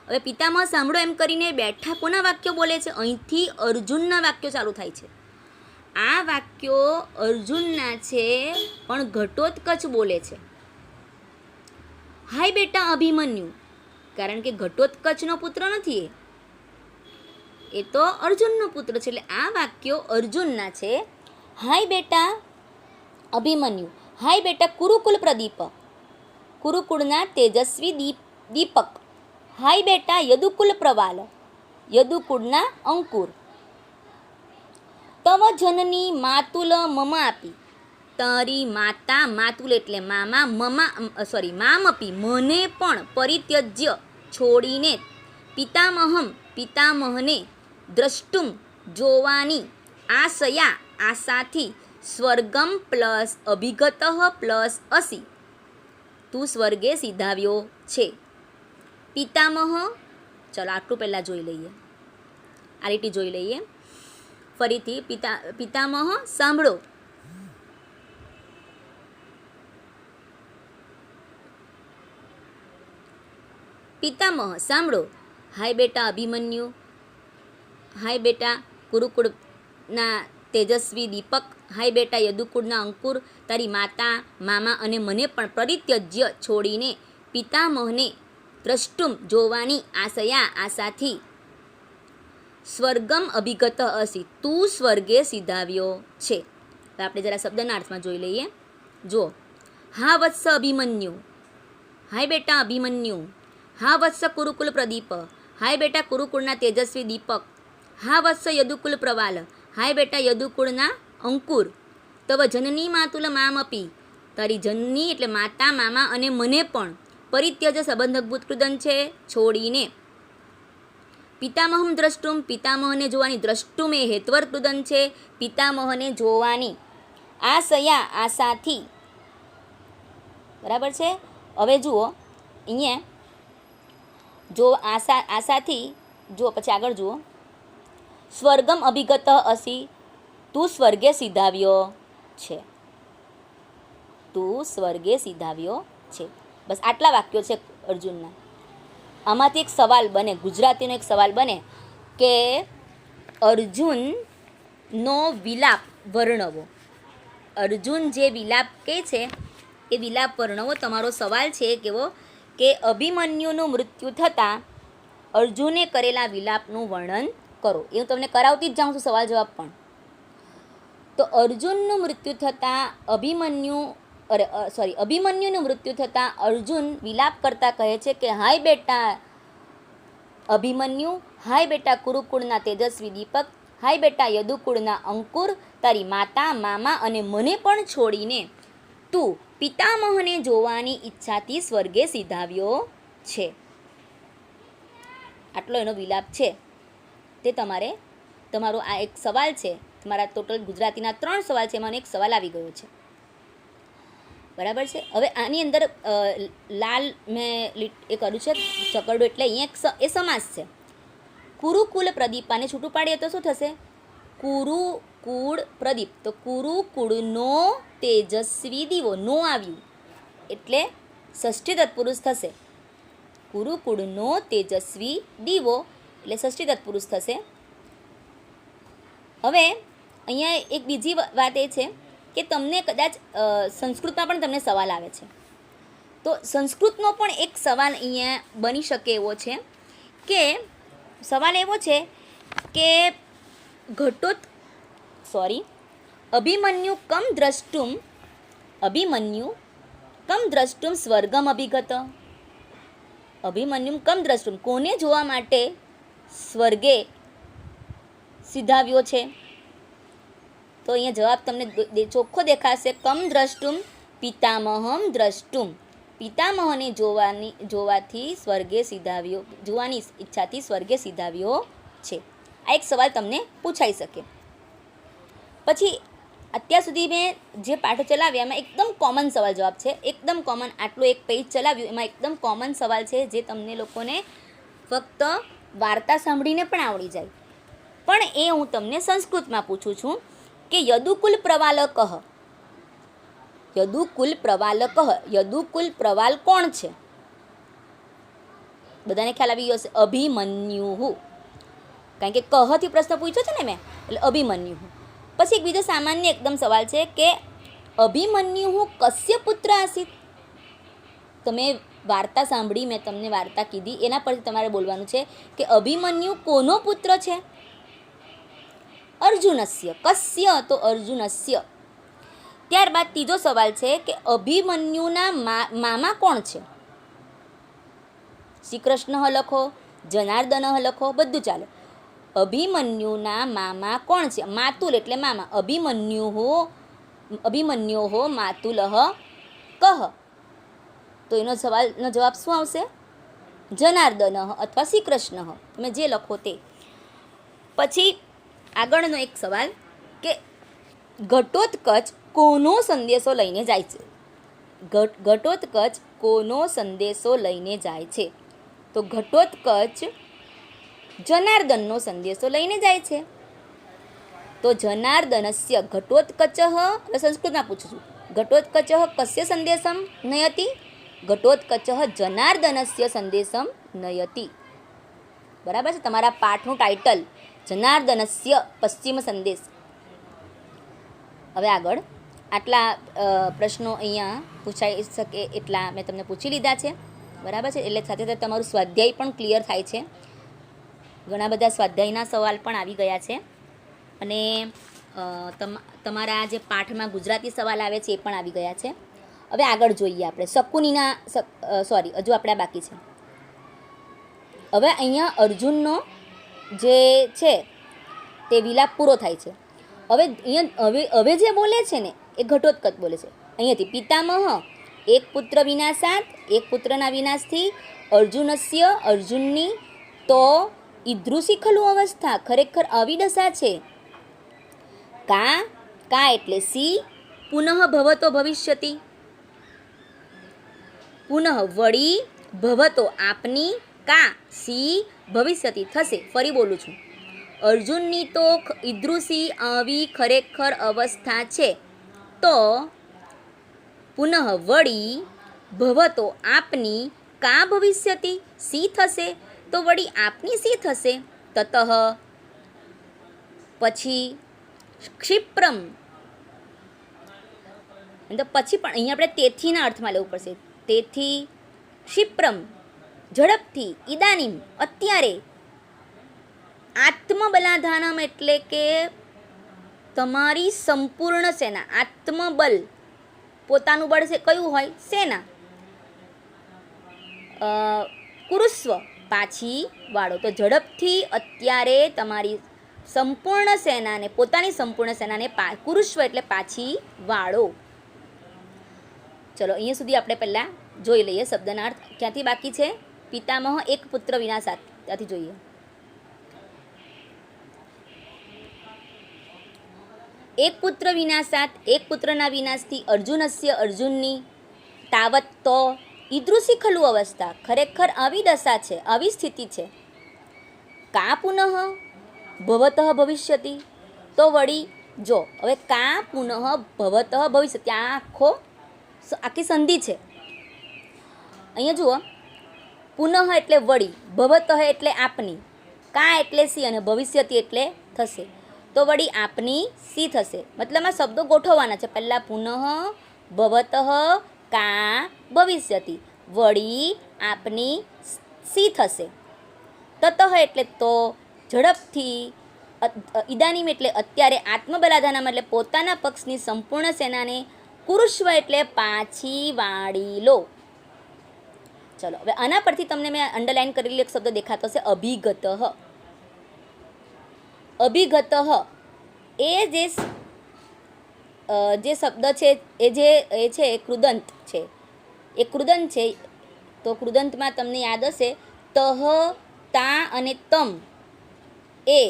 હવે પિતામહ સાંભળો એમ કરીને બેઠા કોના વાક્યો બોલે છે? અહીંથી અર્જુનના વાક્યો ચાલુ થાય છે. આ વાક્યો અર્જુનના છે, પણ ઘટોત્કચ બોલે છે. હાય બેટા અભિમન્યુ, કારણ કે ઘટોત્કચનો પુત્ર નથી, એ તો અર્જુનનો પુત્ર છે, એટલે આ વાક્યો અર્જુનના છે. હાય બેટા અભિમન્યુ, હાય બેટા કુરુકુલ પ્રદીપ, કુરુકુળના તેજસ્વી દીપક. હાય બેટા યદુકુલ પ્રવાલ, યદુકુળના અંકુર. તવ જનની માતુલ મમ આપી, તારી માતા, માતુલ એટલે મામા, મામપી મને પણ પરિત્યજ્ય છોડીને, પિતામહમ પિતામહને, દ્રષ્ટુમ જોવાની, આશયા આશાથી, સ્વર્ગમ પ્લસ અભિગત પ્લસ અસી તું સ્વર્ગે સીધાવ્યો છે. પિતામહ, ચલો આટલું પહેલાં જોઈ લઈએ, આ લીટી જોઈ લઈએ ફરીથી. પિતામહ સાંભળો. પિતામહ સાંભળો. હાય બેટા અભિમન્યુ, હાય બેટા કુરુકુળના તેજસ્વી દીપક, હાય બેટા યદુકુળના અંકુર, તારી માતા, મામા અને મને પણ પરિત્યજ્ય છોડીને, પિતામહને દ્રષ્ટુમ જોવાની, આશયા આશાથી, સ્વર્ગમ અભિગત અસી તું સ્વર્ગે સીધાવ્યો છે. તો આપણે જરા શબ્દના અર્થમાં જોઈ લઈએ. જુઓ, હા વત્સ અભિમન્યુ, હાય બેટા અભિમન્યુ. હા વત્સ કુરુકુલ પ્રદીપ, હાય બેટા કુરુકુળના તેજસ્વી દીપક. હા વત્સ યદુકુલ પ્રવાલ, હાય બેટા યદુકુળના અંકુર. તવ જનની માતુલ મામપી, તારી જનની એટલે માતા, મામા અને મને પણ, પરિત્યજ સંબંધભૂત કૃદન છે, છોડીને. પિતામહમ દ્રષ્ટુમ, પિતામહને જોવાની, દ્રષ્ટુમ એ હેતવર કૃદન છે, પિતામહને જોવાની, આશયા આશાથી. બરાબર છે? હવે જુઓ અહીંયા, જો આશાથી જુઓ, પછી આગળ જુઓ. સ્વર્ગમ અભિગત અસી તું સ્વર્ગે સીધાવ્યો છે, તું સ્વર્ગે સીધાવ્યો છે. બસ આટલા વાક્યો છે અર્જુનના. આમાંથી એક સવાલ બને, ગુજરાતીનો એક સવાલ બને કે અર્જુનનો વિલાપ વર્ણવો. અર્જુન જે વિલાપ કહે છે એ વિલાપ વર્ણવો. તમારો સવાલ છે કેવો કે અભિમન્યુનું મૃત્યુ થતાં અર્જુને કરેલા વિલાપનું વર્ણન કરો. એ હું તમને કરાવતી જ જાઉં છું સવાલ જવાબ પણ. તો અર્જુનનું મૃત્યુ થતાં અભિમન્યુનું મૃત્યુ થતાં અર્જુન વિલાપ કરતાં કહે છે કે હાય બેટા અભિમન્યુ, હાય બેટા કુરુકુળના તેજસ્વી દીપક, હાય બેટા યદુકુળના અંકુર, તારી માતા, મામા અને મને પણ છોડીને તું પિતામહને જોવાની ઈચ્છાથી સ્વર્ગે સીધાવ્યો છે. આટલો એનો વિલાપ છે. તે તમારે તમારો આ એક સવાલ છે. તમારા ટોટલ ગુજરાતીના 3 સવાલ છે, એમાં એક સવાલ આવી ગયો છે. બરાબર છે. હવે આની અંદર લાલ મેં એ કર્યું છે ચકરડું, એટલે અહીંયા એ સમાસ છે. કુરુકુલ પ્રદીપ, આને છૂટું પાડીએ તો શું થશે? કુરુકુળ પ્રદીપ. તો કુરુકુળનો તેજસ્વી દીવો, નો આવ્યું એટલે ષષ્ઠી તત્પુરુષ થશે. કુરુકુળનો તેજસ્વી દીવો એટલે ષષ્ઠી તત્પુરુષ થશે. હવે અહીંયા એક બીજી વાત એ છે કે તમને કદાચ સંસ્કૃતમાં પણ તમને સવાલ આવે છે, તો સંસ્કૃતનો પણ એક સવાલ અહીંયા બની શકે એવો છે કે સવાલ એવો છે કે અભિમન્યુ કમ દ્રષ્ટુમ સ્વર્ગમ અભિગત. અભિમન્યુ કમ દ્રષ્ટુમ, કોને જોવા માટે સ્વર્ગે સીધાવ્યો છે? તો અહીંયા જવાબ તમને ચોખ્ખો દેખાશે. કમ દ્રષ્ટુમ પિતામહમ દ્રષ્ટુમ. પિતામહને જોવાથી સ્વર્ગે સીધાવ્યો, જોવાની ઈચ્છાથી સ્વર્ગે સીધાવ્યો છે. આ એક સવાલ તમને પૂછાઈ શકે. પછી અત્યાર સુધી મેં જે પાઠો ચલાવ્યા એમાં એકદમ કોમન સવાલ જવાબ છે. એકદમ કોમન, આટલું એક પેજ ચલાવ્યું એમાં એકદમ કોમન સવાલ છે જે તમને લોકોને ફક્ત વાર્તા સાંભળીને પણ આવડી જાય. પણ એ હું તમને સંસ્કૃતમાં પૂછું છું કે યદુકુલ પ્રવાલકઃ. યદુકુલ પ્રવાલ કોણ છે? બધાને ખ્યાલ આવી ગયો હશે. અભિમન્યુ. કારણ કે કહથી પ્રશ્ન પૂછ્યો છે ને મેં, એટલે અભિમન્યુ. પછી એક બીજો સામાન્ય એકદમ સવાલ છે કે અભિમન્યુ કસ્ય પુત્ર આસીત. તમે વાર્તા સાંભળી, મેં તમને વાર્તા કીધી, એના પરથી તમારે બોલવાનું છે કે અભિમન્યુ કોનો પુત્ર છે? અર્જુનસ્ય. કસ્ય તો અર્જુનસ્ય. ત્યારબાદ ત્રીજો સવાલ છે કે અભિમન્યુના મામા કોણ છે? શ્રી કૃષ્ણ લખો, જનાર્દન લખો, બધું ચાલે. અભિમન્યુના મામા કોણ છે? માતુલ એટલે મામા. અભિમન્યોહો માતુલઃ કહ. તો એનો જવાબ શું આવશે? જનાર્દન અથવા શ્રી કૃષ્ણ. તમે જે લખો તે. પછી આગળનો એક સવાલ કે ઘટોત્કચ કોનો સંદેશો લઈને જાય છે? ઘટોત્કચ કોનો સંદેશો લઈને જાય છે? તો ઘટોત્કચ જનાર્દનનો સંદેશો લઈને જાય છે. તો જનાર્દનસ્ય ઘટોત્કચ, સંસ્કૃતમાં પૂછું છું, ઘટોત્કચ કસ્ય સંદેશમ નયતિ? ઘટોત્કચ જનાર્દનસ્ય સંદેશમ નયતિ. બરાબર છે. તમારા પાઠનું ટાઇટલ જનાર્દનસ્ય પશ્ચિમ સંદેશ. હવે આગળ આટલા પ્રશ્નો અહીંયા પૂછાઈ શકે એટલા મેં તમને પૂછી લીધા છે. બરાબર છે. એટલે સાથે સાથે તમારું સ્વાધ્યાય પણ ક્લિયર થાય છે. ઘણા બધા સ્વાધ્યાયના સવાલ પણ આવી ગયા છે અને તમારા જે પાઠમાં ગુજરાતી સવાલ આવે છે એ પણ આવી ગયા છે. હવે આગળ જોઈએ આપણે શકુનીના હજુ આપણે બાકી છે. હવે અહીંયા અર્જુનનો જે છે તે વિલાપ પૂરો થાય છે. હવે અહીંયા હવે જે બોલે છે ને એ ઘટોત્કચ બોલે છે. અહીંયાથી પિતામહ એક પુત્ર વિનાશાત, એક પુત્રના વિનાશથી, અર્જુનની તો ઈદૃશી ખલુ અવસ્થા, ખરેખર આવી દશા છે. કા એટલે સી, પુનઃ ભવતો ભવિષ્યતિ, પુનઃ વળી, ભવતો આપની, કા સી ભવિષ્યતિ થશે. ફરી બોલું છું. અર્જુનની તો ઈદૃશી આવી ખરેખર અવસ્થા છે, તો પુનઃ વળી ભવતો આપની કા ભવિષ્યતિ, સી થશે, તો વળી આપની સી થશે. તતઃ પછી ક્ષિપ્રમ, તો પછી પણ અહીંયા આપણે તેથીના અર્થમાં લેવું પડશે. તેથી ક્ષિપ્રમ ઝડપથી, ઇદાનીમ અત્યારે, આત્મબલાધાનમ એટલે કે તમારી સંપૂર્ણ સેના. આત્મબલ પોતાનું બળ છે કયું હોય? સેના. કુરુસ્વ પાછી વાળો. તો ઝડપથી અત્યારે તમારી સંપૂર્ણ સેનાને, પોતાની સંપૂર્ણ સેનાને કુરુસ્વ એટલે પાછી વાળો. ચલો અહીંયા સુધી આપણે પહેલાં જોઈ લઈએ શબ્દના અર્થ. ક્યાંથી બાકી છે? પિતામહ એક પુત્ર વિનાશાત, ત્યાંથી જોઈએ. એક પુત્ર વિનાશાત, એક પુત્રના વિનાશથી અર્જુનસ્ય અર્જુનની તાવત તો ઈદૃશી ખલુ અવસ્થા, ખરેખર આવી દશા છે, આવી સ્થિતિ છે. કા પુનઃ ભવતઃ ભવિષ્યતિ, તો વળી જો હવે કા પુનઃ ભવતઃ ભવિષ્યતિ, આ આખી સંધિ છે. અહીંયા જુઓ, પુનઃ એટલે વળી, ભવતઃ એટલે આપની, કા એટલે સી અને ભવિષ્યતિ એટલે થશે. તો વળી આપની સી થશે, મતલબ આ શબ્દો ગોઠવવાના છે. પહેલાં પુનઃ ભવતઃ કા ભવિષ્યતિ, વળી આપની સી થશે. તતઃ એટલે તો, ઝડપથી, ઇદાનીમ એટલે અત્યારે, આત્મબલાધાનામાં એટલે પોતાના પક્ષની સંપૂર્ણ સેનાને, કુરુષ્વ એટલે પાછી વાળી લો. ચલો હવે આના પરથી તમને મેં અંડરલાઇન કરેલી એક શબ્દ દેખાતો હશે, અભિગતઃ. અભિગતઃ એ જે શબ્દ છે એ છે કૃદંત છે, એ કૃદંત છે. તો કૃદંતમાં તમને યાદ હશે તહ, તા અને તમ, એ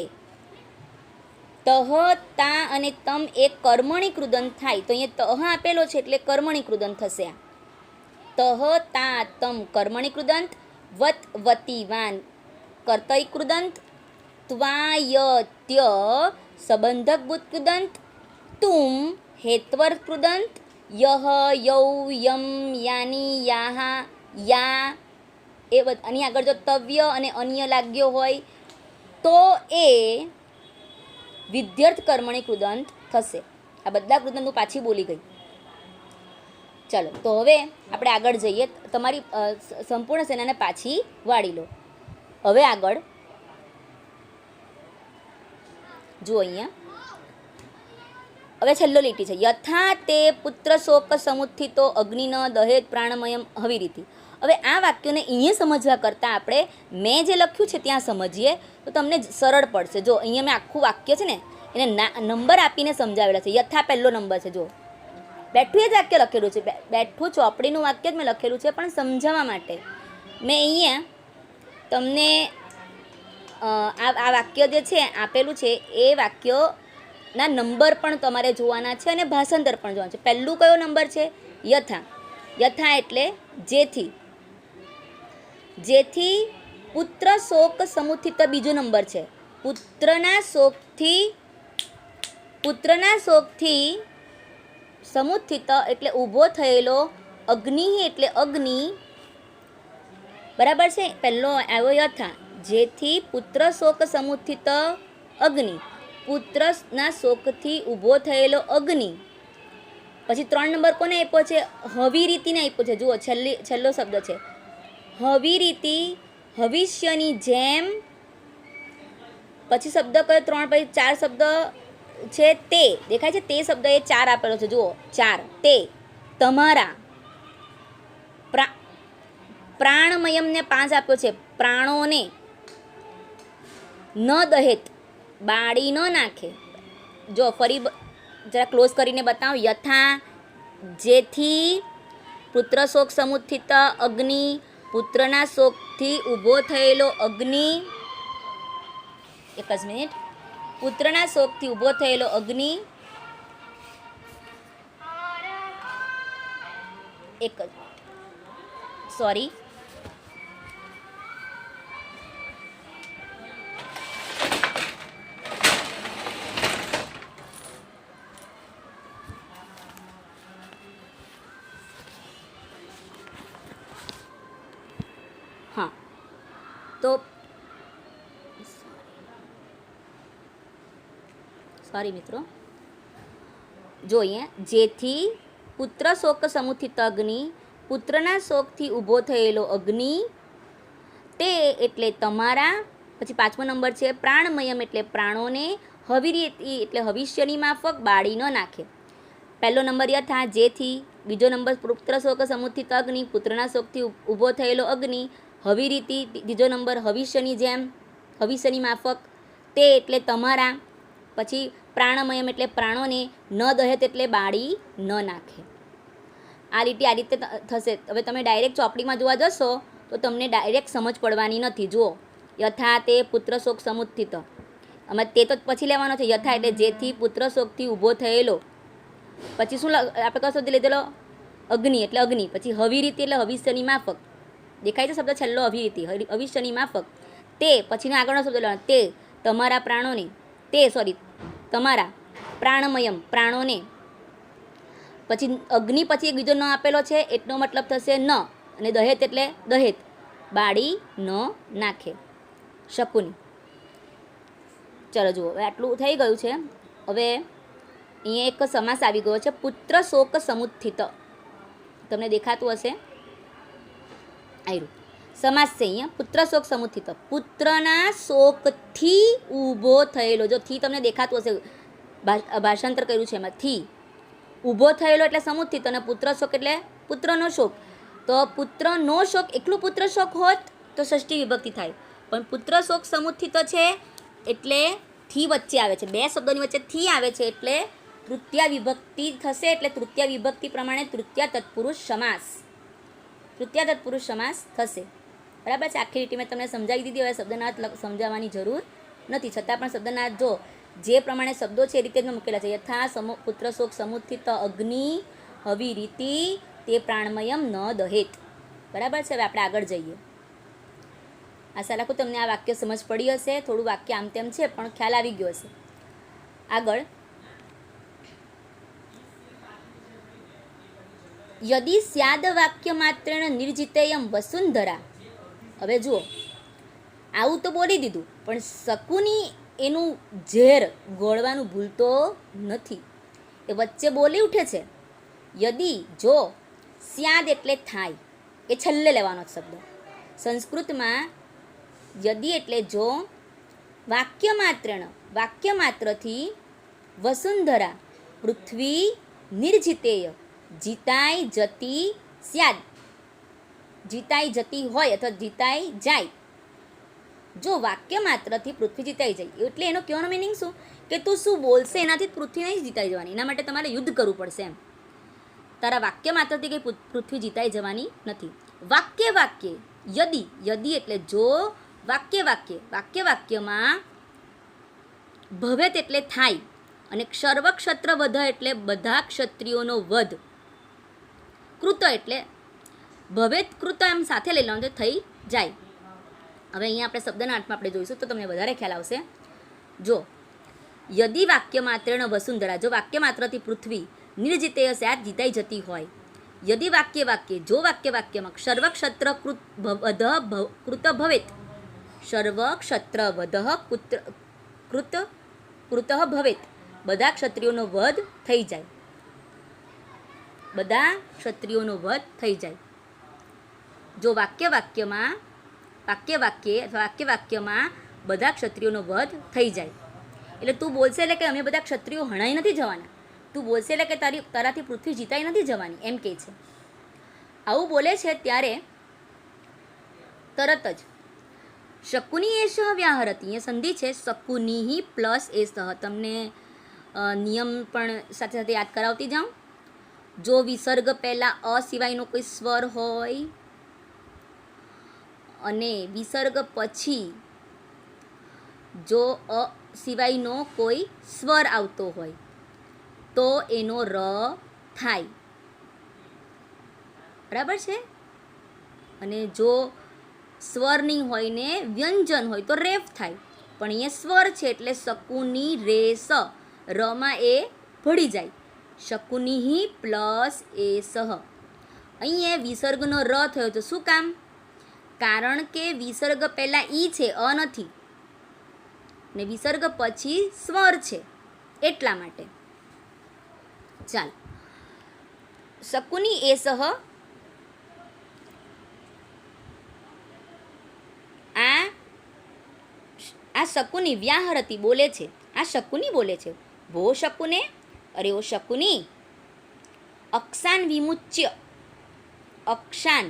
તહ, તા અને તમ એ કર્મણી કૃદંત થાય. તો અહીંયા તહ આપેલો છે એટલે કર્મણી કૃદંત થશે. આ તહ, તા, તમ કર્મણી કૃદંત, વત, વતી, વાન કર્તય કૃદંત, ત્વાયત્ય સંબંધક ભૂત કૃદંત, તુમ હેત્વર કૃદંત, યહ, યૌ, યમ, યાની, યાહા, યા, એ આની આગળ જો તવ્ય અને અન્ય લાગ્યો હોય તો એ વિધ્યર્થ કર્મણી કૃદંત થશે. આ બધા કૃદંત હું પાછી બોલી ગઈ. ચાલો તો હવે આપણે આગળ જઈએ. તમારી સંપૂર્ણ સેનાને પાછી વાળી લો. હવે આગળ જુઓ, અહીંયા હવે છેલ્લો લીટી છે, યથા તે પુત્ર શોક સમુત્થિતો અગ્નિન દહેત પ્રાણમયમ હવિરીતિ. હવે આ વાક્યોને અહીંયા સમજવા કરતાં આપણે મેં જે લખ્યું છે ત્યાં સમજીએ તો તમને સરળ પડશે. જો અહીંયા મેં આખું વાક્ય છે ને એને નંબર આપીને સમજાવેલા છે. યથા પહેલો નંબર છે, જો બેઠું એ જ વાક્ય લખેલું છે, બેઠું ચોપડીનું વાક્ય જ મેં લખેલું છે, પણ સમજાવવા માટે મેં અહીંયા તમને આ વાક્ય જે છે આપેલું છે એ વાક્યના નંબર પણ તમારે જોવાના છે અને ભાષાંતર પણ જોવાનું છે. પહેલું કયો નંબર છે? યથા. યથા એટલે જેથી, જેથી પુત્ર શોક સમુત્થિત બીજો નંબર છે. પુત્રના શોકથી સમુત્થિત એટલે ઊભો થયેલો, અગ્નિ એટલે અગ્નિ, બરાબર છે. પહેલો આવ્યો યથા, જેથી પુત્ર શોક સમુત્થિત અગ્નિ, પુત્રના શોકથી ઊભો થયેલો અગ્નિ. પછી 3 નંબર કોને આપ્યો છે? હવિરીતિને આપ્યો છે. જુઓ છેલ્લો શબ્દ છે હવિરીતિ, ભવિષ્યની જેમ. પછી શબ્દ કયો? 3, પછી 4 શબ્દ છે તે, દેખાય છે તે શબ્દ એ 4 આપેલો છે. જુઓ 4, તે, તમારા, પ્રાણમયમને 5 આપ્યો છે, પ્રાણોને, ન દહેત બાળી ન નાખે. જો ફરી જરા ક્લોઝ કરીને બતાવો, યથા જેથી પુત્ર શોક સમુત્થિત અગ્નિ, પુત્રના શોકથી ઊભો થયેલો અગ્નિ, એક જ મિનિટ, પુત્રના શોકથી ઊભો થયેલો અગ્નિ, એક જ સોરી હા, તો સોરી મિત્રો, જો અહીંયા જેથી પુત્ર શોક સમુત્થિત અગ્નિ, પુત્રના શોકથી ઊભો થયેલો અગ્નિ, તે એટલે તમારા. પછી 5મો નંબર છે પ્રાણમયમ એટલે પ્રાણોને, હવિરીતિ એટલે ભવિષ્યની માફક બાળી ન નાખે. પહેલો નંબર યથા જેથી, બીજો નંબર પુત્ર શોક સમુત્થિત અગ્નિ, પુત્રના શોકથી ઊભો થયેલો અગ્નિ, હવિરીતિ, ત્રીજો નંબર ભવિષ્યની જેમ, ભવિષ્યની માફક, તે એટલે તમારા. પછી પ્રાણમયમ એટલે પ્રાણોને, ન દહેત એટલે બાળી ન નાખે. આ લીટી આ રીતે થશે. હવે તમે ડાયરેક્ટ ચોપડીમાં જોવા જશો તો તમને ડાયરેક્ટ સમજ પડવાની નથી. જુઓ, યથા તે પુત્ર શોક સમુત્થિત, આમાં તે તો પછી લેવાનો છે. યથા એટલે જેથી પુત્ર શોકથી ઊભો થયેલો, પછી શું આપણે કશો લીધેલો અગ્નિ એટલે અગ્નિ, પછી હવિરીતિ એટલે હવિષ્યની માફક, દેખાય છે શબ્દ છેલ્લો હવિરીતિ, હવિષ્યની માફક. તે પછીનો આગળનો શબ્દ લેવાનો, તે તમારા પ્રાણોને, તમારા પ્રાણમયમ પ્રાણોને. પછી અગ્નિ પછી એક બીજો ન આપેલો છે, એટલો મતલબ થશે ન, અને દહેત એટલે દહેત, બાળી ન નાખે, શકુની. ચલો જુઓ, હવે આટલું થઈ ગયું છે. હવે અહીંયા એક સમાસ આવી ગયો છે, પુત્ર શોક સમુત્થિત. તમને દેખાતું હશે, આવ્યું સમાસ છે અહીંયા, પુત્ર શોક સમુત્થિત. પુત્રના શોકથી ઊભો થયેલો, જો થી તમને દેખાતું હશે, ભાષાંતર કર્યું છે એમાં, થી ઊભો થયેલો એટલે સમુત્થિત, અને પુત્ર શોક એટલે પુત્રનો શોક. તો પુત્રનો શોક એકલું પુત્ર શોક હોત તો ષષ્ઠી વિભક્તિ થાય, પણ પુત્ર શોક સમુત્થિત છે એટલે થી વચ્ચે આવે છે, બે શબ્દોની વચ્ચે થી આવે છે એટલે તૃતીયા વિભક્તિ થશે. એટલે તૃતીયા વિભક્તિ પ્રમાણે તૃતીયા તત્પુરુષ સમાસ, તૃતીયા તત્પુરુષ સમાસ થશે. બરાબર છે. આખી લીટી મેં તમને સમજાવી દીધી. હવે શબ્દનાર્થ સમજાવવાની જરૂર નથી, છતાં પણ શબ્દનાર્થ જો જે પ્રમાણે શબ્દો છે એ રીતે જ મૂકેલા છે. યથા પુત્ર શોક સમુત્થિત અગ્નિ હવિરીતિ તે પ્રાણમયમ ન દહેત. બરાબર છે. હવે આપણે આગળ જઈએ. આશા રાખું તમને આ વાક્ય સમજ પડી હશે. થોડું વાક્ય આમ તેમ છે પણ ખ્યાલ આવી ગયો હશે. આગળ, યદિ સ્યાદ વાક્ય માત્રેણ નિર્જિતેયમ વસુંધરા. હવે જુઓ, આવું તો બોલી દીધું, પણ શકુની એનું ઝેર ગોળવાનું ભૂલતો નથી, એ વચ્ચે બોલી ઉઠે છે. યદિ જો, સ્યાદ એટલે થાય, એ છેલ્લે લેવાનો શબ્દ. સંસ્કૃતમાં યદિ એટલે જો, વાક્ય માત્રેણ વાક્ય માત્રથી, વસુંધરા પૃથ્વી, નિર્જિતેય જીતાઈ જતી, સ્યાદ જીતાઈ જતી હોય અથવા જીતાઈ જાય. જો વાક્ય માત્રથી પૃથ્વી જીતાઈ જાય એટલે એનો કહેવાનો મિનિંગ શું, કે તું શું બોલશે એનાથી પૃથ્વી નહીં જીતાઈ જવાની, એના માટે તમારે યુદ્ધ કરવું પડશે એમ. તારા વાક્ય માત્રથી કંઈ પૃથ્વી જીતાઈ જવાની નથી. વાક્ય વાક્ય યદિ, યદિ એટલે જો, વાક્ય વાક્ય વાક્ય વાક્યમાં ભવેત એટલે થાય, અને સર્વક્ષત્ર વધ એટલે બધા ક્ષત્રિયોનો વધ. કૃત એટલે ભવેત કૃત એમ સાથે લઈ લેવાનું, થઈ જાય. હવે અહીંયા આપણે શબ્દના અર્થમાં આપણે જોઈશું તો તમને વધારે ખ્યાલ આવશે. જો યદિ વાક્ય માત્રેણ વસુંધરા, જો વાક્ય માત્રથી પૃથ્વી, નિર્જિતેય સ્યાદ જીતાઈ જતી હોય. યદિ વાક્ય વાક્ય જો વાક્ય વાક્યમાં સર્વક્ષત્ર કૃત ભવેત, સર્વક્ષત્ર વધ કૃત ભવેત, બધા ક્ષત્રિયોનો વધ થઈ જાય, બધા ક્ષત્રિયોનો વધ થઈ જાય. જો વાક્ય વાક્યમાં વાક્ય વાક્ય અથવા વાક્ય વાક્યમાં બધા ક્ષત્રિયોનો વધ થઈ જાય. એટલે તું બોલશે એટલે કે અમે બધા ક્ષત્રિયો હણાઈ નથી જવાના, તું બોલશે એટલે કે તારાથી પૃથ્વી જીતાઈ નથી જવાની, એમ કહે છે. આવું બોલે છે ત્યારે તરત જ શકુની એષ વ્યાહરતી, અહીંયા સંધિ છે શકુની પ્લસ એષ. તમને નિયમ પણ સાથે સાથે યાદ કરાવતી જાઉં. જો વિસર્ગ પહેલાં અ સિવાયનો કોઈ સ્વર હોય અને વિસર્ગ પછી જો અ સિવાયનો કોઈ સ્વર આવતો હોય તો એનો ર થાય. બરાબર છે. અને જો સ્વર નહીં હોય ને વ્યંજન હોય તો રેફ થાય. પણ અહીંયા સ્વર છે એટલે શકુની રેસ, રમાં એ ભળી જાય. શકુની પ્લસ એ સહ. અહીંયા વિસર્ગનો ર થયો તો શું કામ? કારણ કે વિસર્ગ પહેલાં ઈ છે, અ નથી, ને વિસર્ગ પછી સ્વર છે એટલા માટે. ચાલો, શકુની એ સહ, આ શકુની વ્યાહરતી બોલે છે, આ શકુની બોલે છે. ભો શકુને, અરે ઓ શકુની, અક્ષાન વિમુચ્ય, અક્ષાન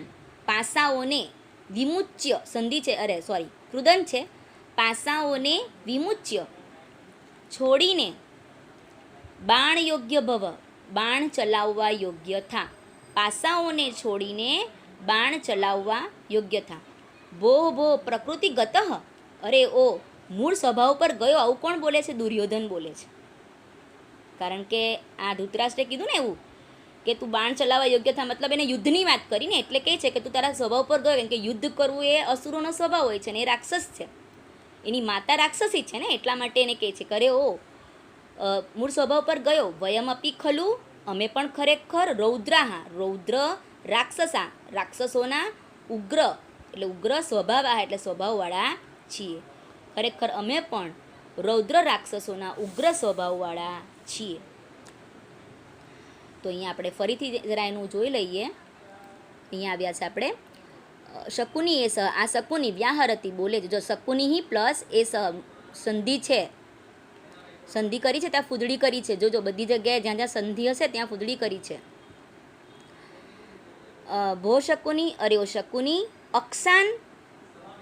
પાસાઓને, વિમુચ્ય સંધિ છે, અરે સોરી કૃદંત છે, પાસાઓને વિમુચ્ય છોડીને, બાણ યોગ્ય ભવ, બાણ ચલાવવા યોગ્ય થા. પાસાઓને છોડીને બાણ ચલાવવા યોગ્ય થા. ભો ભો પ્રકૃતિગત, અરે ઓ મૂળ સ્વભાવ પર ગયો. આવું કોણ બોલે છે? દુર્યોધન બોલે છે. કારણ કે આ ધૃતરાષ્ટ્રે કીધું ને એવું કે તું બાણ ચલાવવા યોગ્ય થા, મતલબ એને યુદ્ધની વાત કરીને, એટલે કહે છે કે તું તારા સ્વભાવ પર ગયો. કેમ કે યુદ્ધ કરવું એ અસુરોનો સ્વભાવ હોય છે ને એ રાક્ષસ છે, એની માતા રાક્ષસી છે ને, એટલા માટે એને કહે છે કરે ઓ મૂળ સ્વભાવ પર ગયો. વયમ અપી ખલુ, અમે પણ ખરેખર. રૌદ્રાહા, રૌદ્ર રાક્ષસા, રાક્ષસોના ઉગ્ર એટલે ઉગ્ર સ્વભાવ, એટલે સ્વભાવવાળા છીએ. ખરેખર અમે પણ રૌદ્ર રાક્ષસોના ઉગ્ર સ્વભાવવાળા છીએ. તો અહીંયા આપણે ફરીથી જરા એનું જોઈ લઈએ. અહીંયા આવ્યા છે આપણે શકુની એ સહ, આ શકુની વ્યાહરતી બોલે છે. જો શકુની પ્લસ એ સહ સંધિ છે, સંધિ કરી છે ત્યાં ફૂદડી કરી છે. જોજો બધી જગ્યાએ જ્યાં જ્યાં સંધિ હશે ત્યાં ફૂદડી કરી છે. ભો શકુની, અરે ઓ શકુની. અક્ષાન,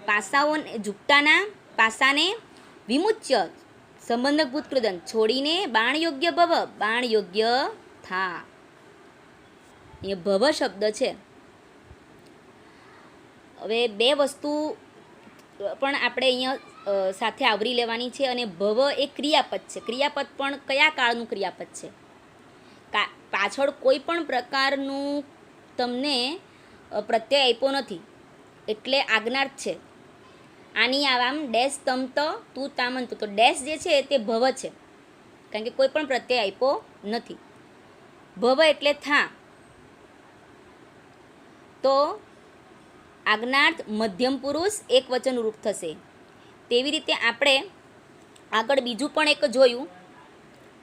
પાસાઓને ઝુકટાના પાસાને. વિમુચ્ય, સંબંધભૂત કૃદન, છોડીને. બાણ યોગ્ય ભવ, બાણ યોગ્ય થા. એ ભવ શબ્દ છે. હવે બે વસ્તુ પણ આપણે અહીંયા સાથે આવરી લેવાની છે. અને ભવ એ ક્રિયાપદ છે. ક્રિયાપદ પણ કયા કાળનું ક્રિયાપદ છે? પાછળ કોઈ પણ પ્રકારનું તમને પ્રત્યય આપ્યો નથી, એટલે આજ્ઞાર્થ છે. આની આમ ડેશ તમત તું તામંત, તો ડેશ જે છે તે ભવ છે, કારણ કે કોઈ પણ પ્રત્યય આપ્યો નથી. ભવ એટલે થા. તો આજ્ઞાર્થ મધ્યમ પુરુષ એક વચન રૂપ થશે. તેવી રીતે આપણે આગળ બીજું પણ એક જોયું,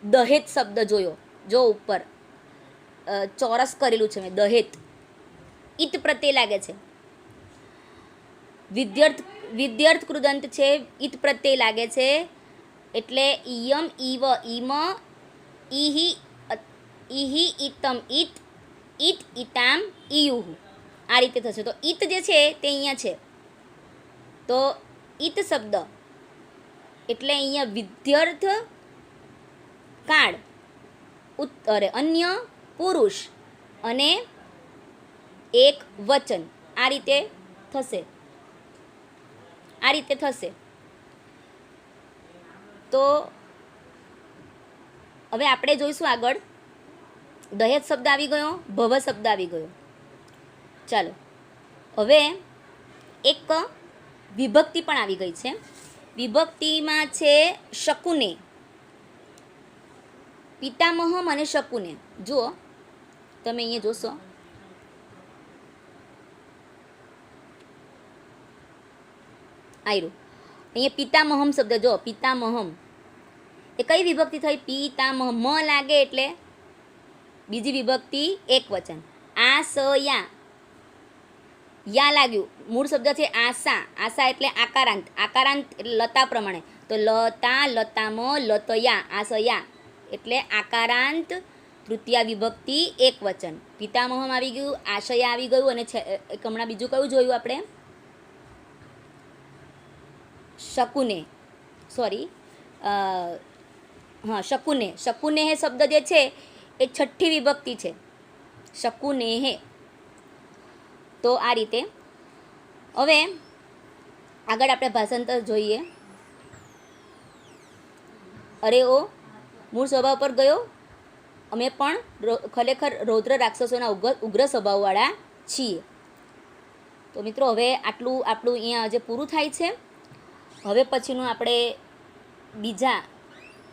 દહેત શબ્દ જોયો. જો ઉપર ચોરસ કરેલું છે મેં, દહેત. ઈત પ્રત્યે લાગે છે. વિદ્યાર્થ કૃદંત છે, ઈત પ્રત્યય લાગે છે, એટલે ઈયમ ઈવ ઈમ ઈહી ઈહી ઈતમ ઈત ઈત ઈતામ ઈયુહુ, આ રીતે થશે. તો ઈત જે છે તે અહીંયા છે, તો ઈત શબ્દ એટલે અહીંયા વિદ્યાર્થ કાળ, અરે અન્ય પુરુષ અને એક વચન, આ રીતે થશે, આ રીતે થશે. તો હવે આપણે જોઈશું આગળ. દહેજ શબ્દ આવી ગયો, ભવ શબ્દ આવી ગયો. ચાલો હવે એક વિભક્તિ પણ આવી ગઈ છે. વિભક્તિમાં છે શકુને, પિતામહમ અને શકુને. જુઓ તમે અહીંયા જોશો, આવ્યું અહીંયા પિતામહમ શબ્દ. જો પિતામહમ એ કઈ વિભક્તિ થઈ? પિતામહ. મ લાગે એટલે બીજી વિભક્તિ એક વચન. આ સ યા, યા લાગ્યું. મૂળ શબ્દ છે આશા. આશા એટલે આકારાંત. આકારાંત એટલે લતા પ્રમાણે. તો લતા, લતામ, લતયા, આશયા એટલે આકારાંત તૃતીયા વિભક્તિ એક વચન. પિતામહમ આવી ગયું, આશયા આવી ગયું, અને એક હમણાં બીજું કયું જોયું આપણે? શકુને, સોરી, હા શકુને. શકુનેહ શબ્દ જે છે એ છઠ્ઠી વિભક્તિ છે, શકુનેહ. તો આ રીતે. હવે આગળ આપણે ભાષાંતર જોઈએ. અરે ઓ મૂળ સ્વભાવ પર ગયો. અમે પણ ખરેખર રૌદ્ર રાક્ષસોના ઉગ્ર સ્વભાવવાળા છીએ. તો મિત્રો હવે આટલું આપણું અહીંયા આજે પૂરું થાય છે. હવે પછીનું આપણે બીજા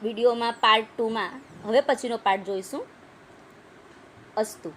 વિડીયોમાં પાર્ટ 2માં હવે પછીનો પાર્ટ જોઈશું. અસ્તુ.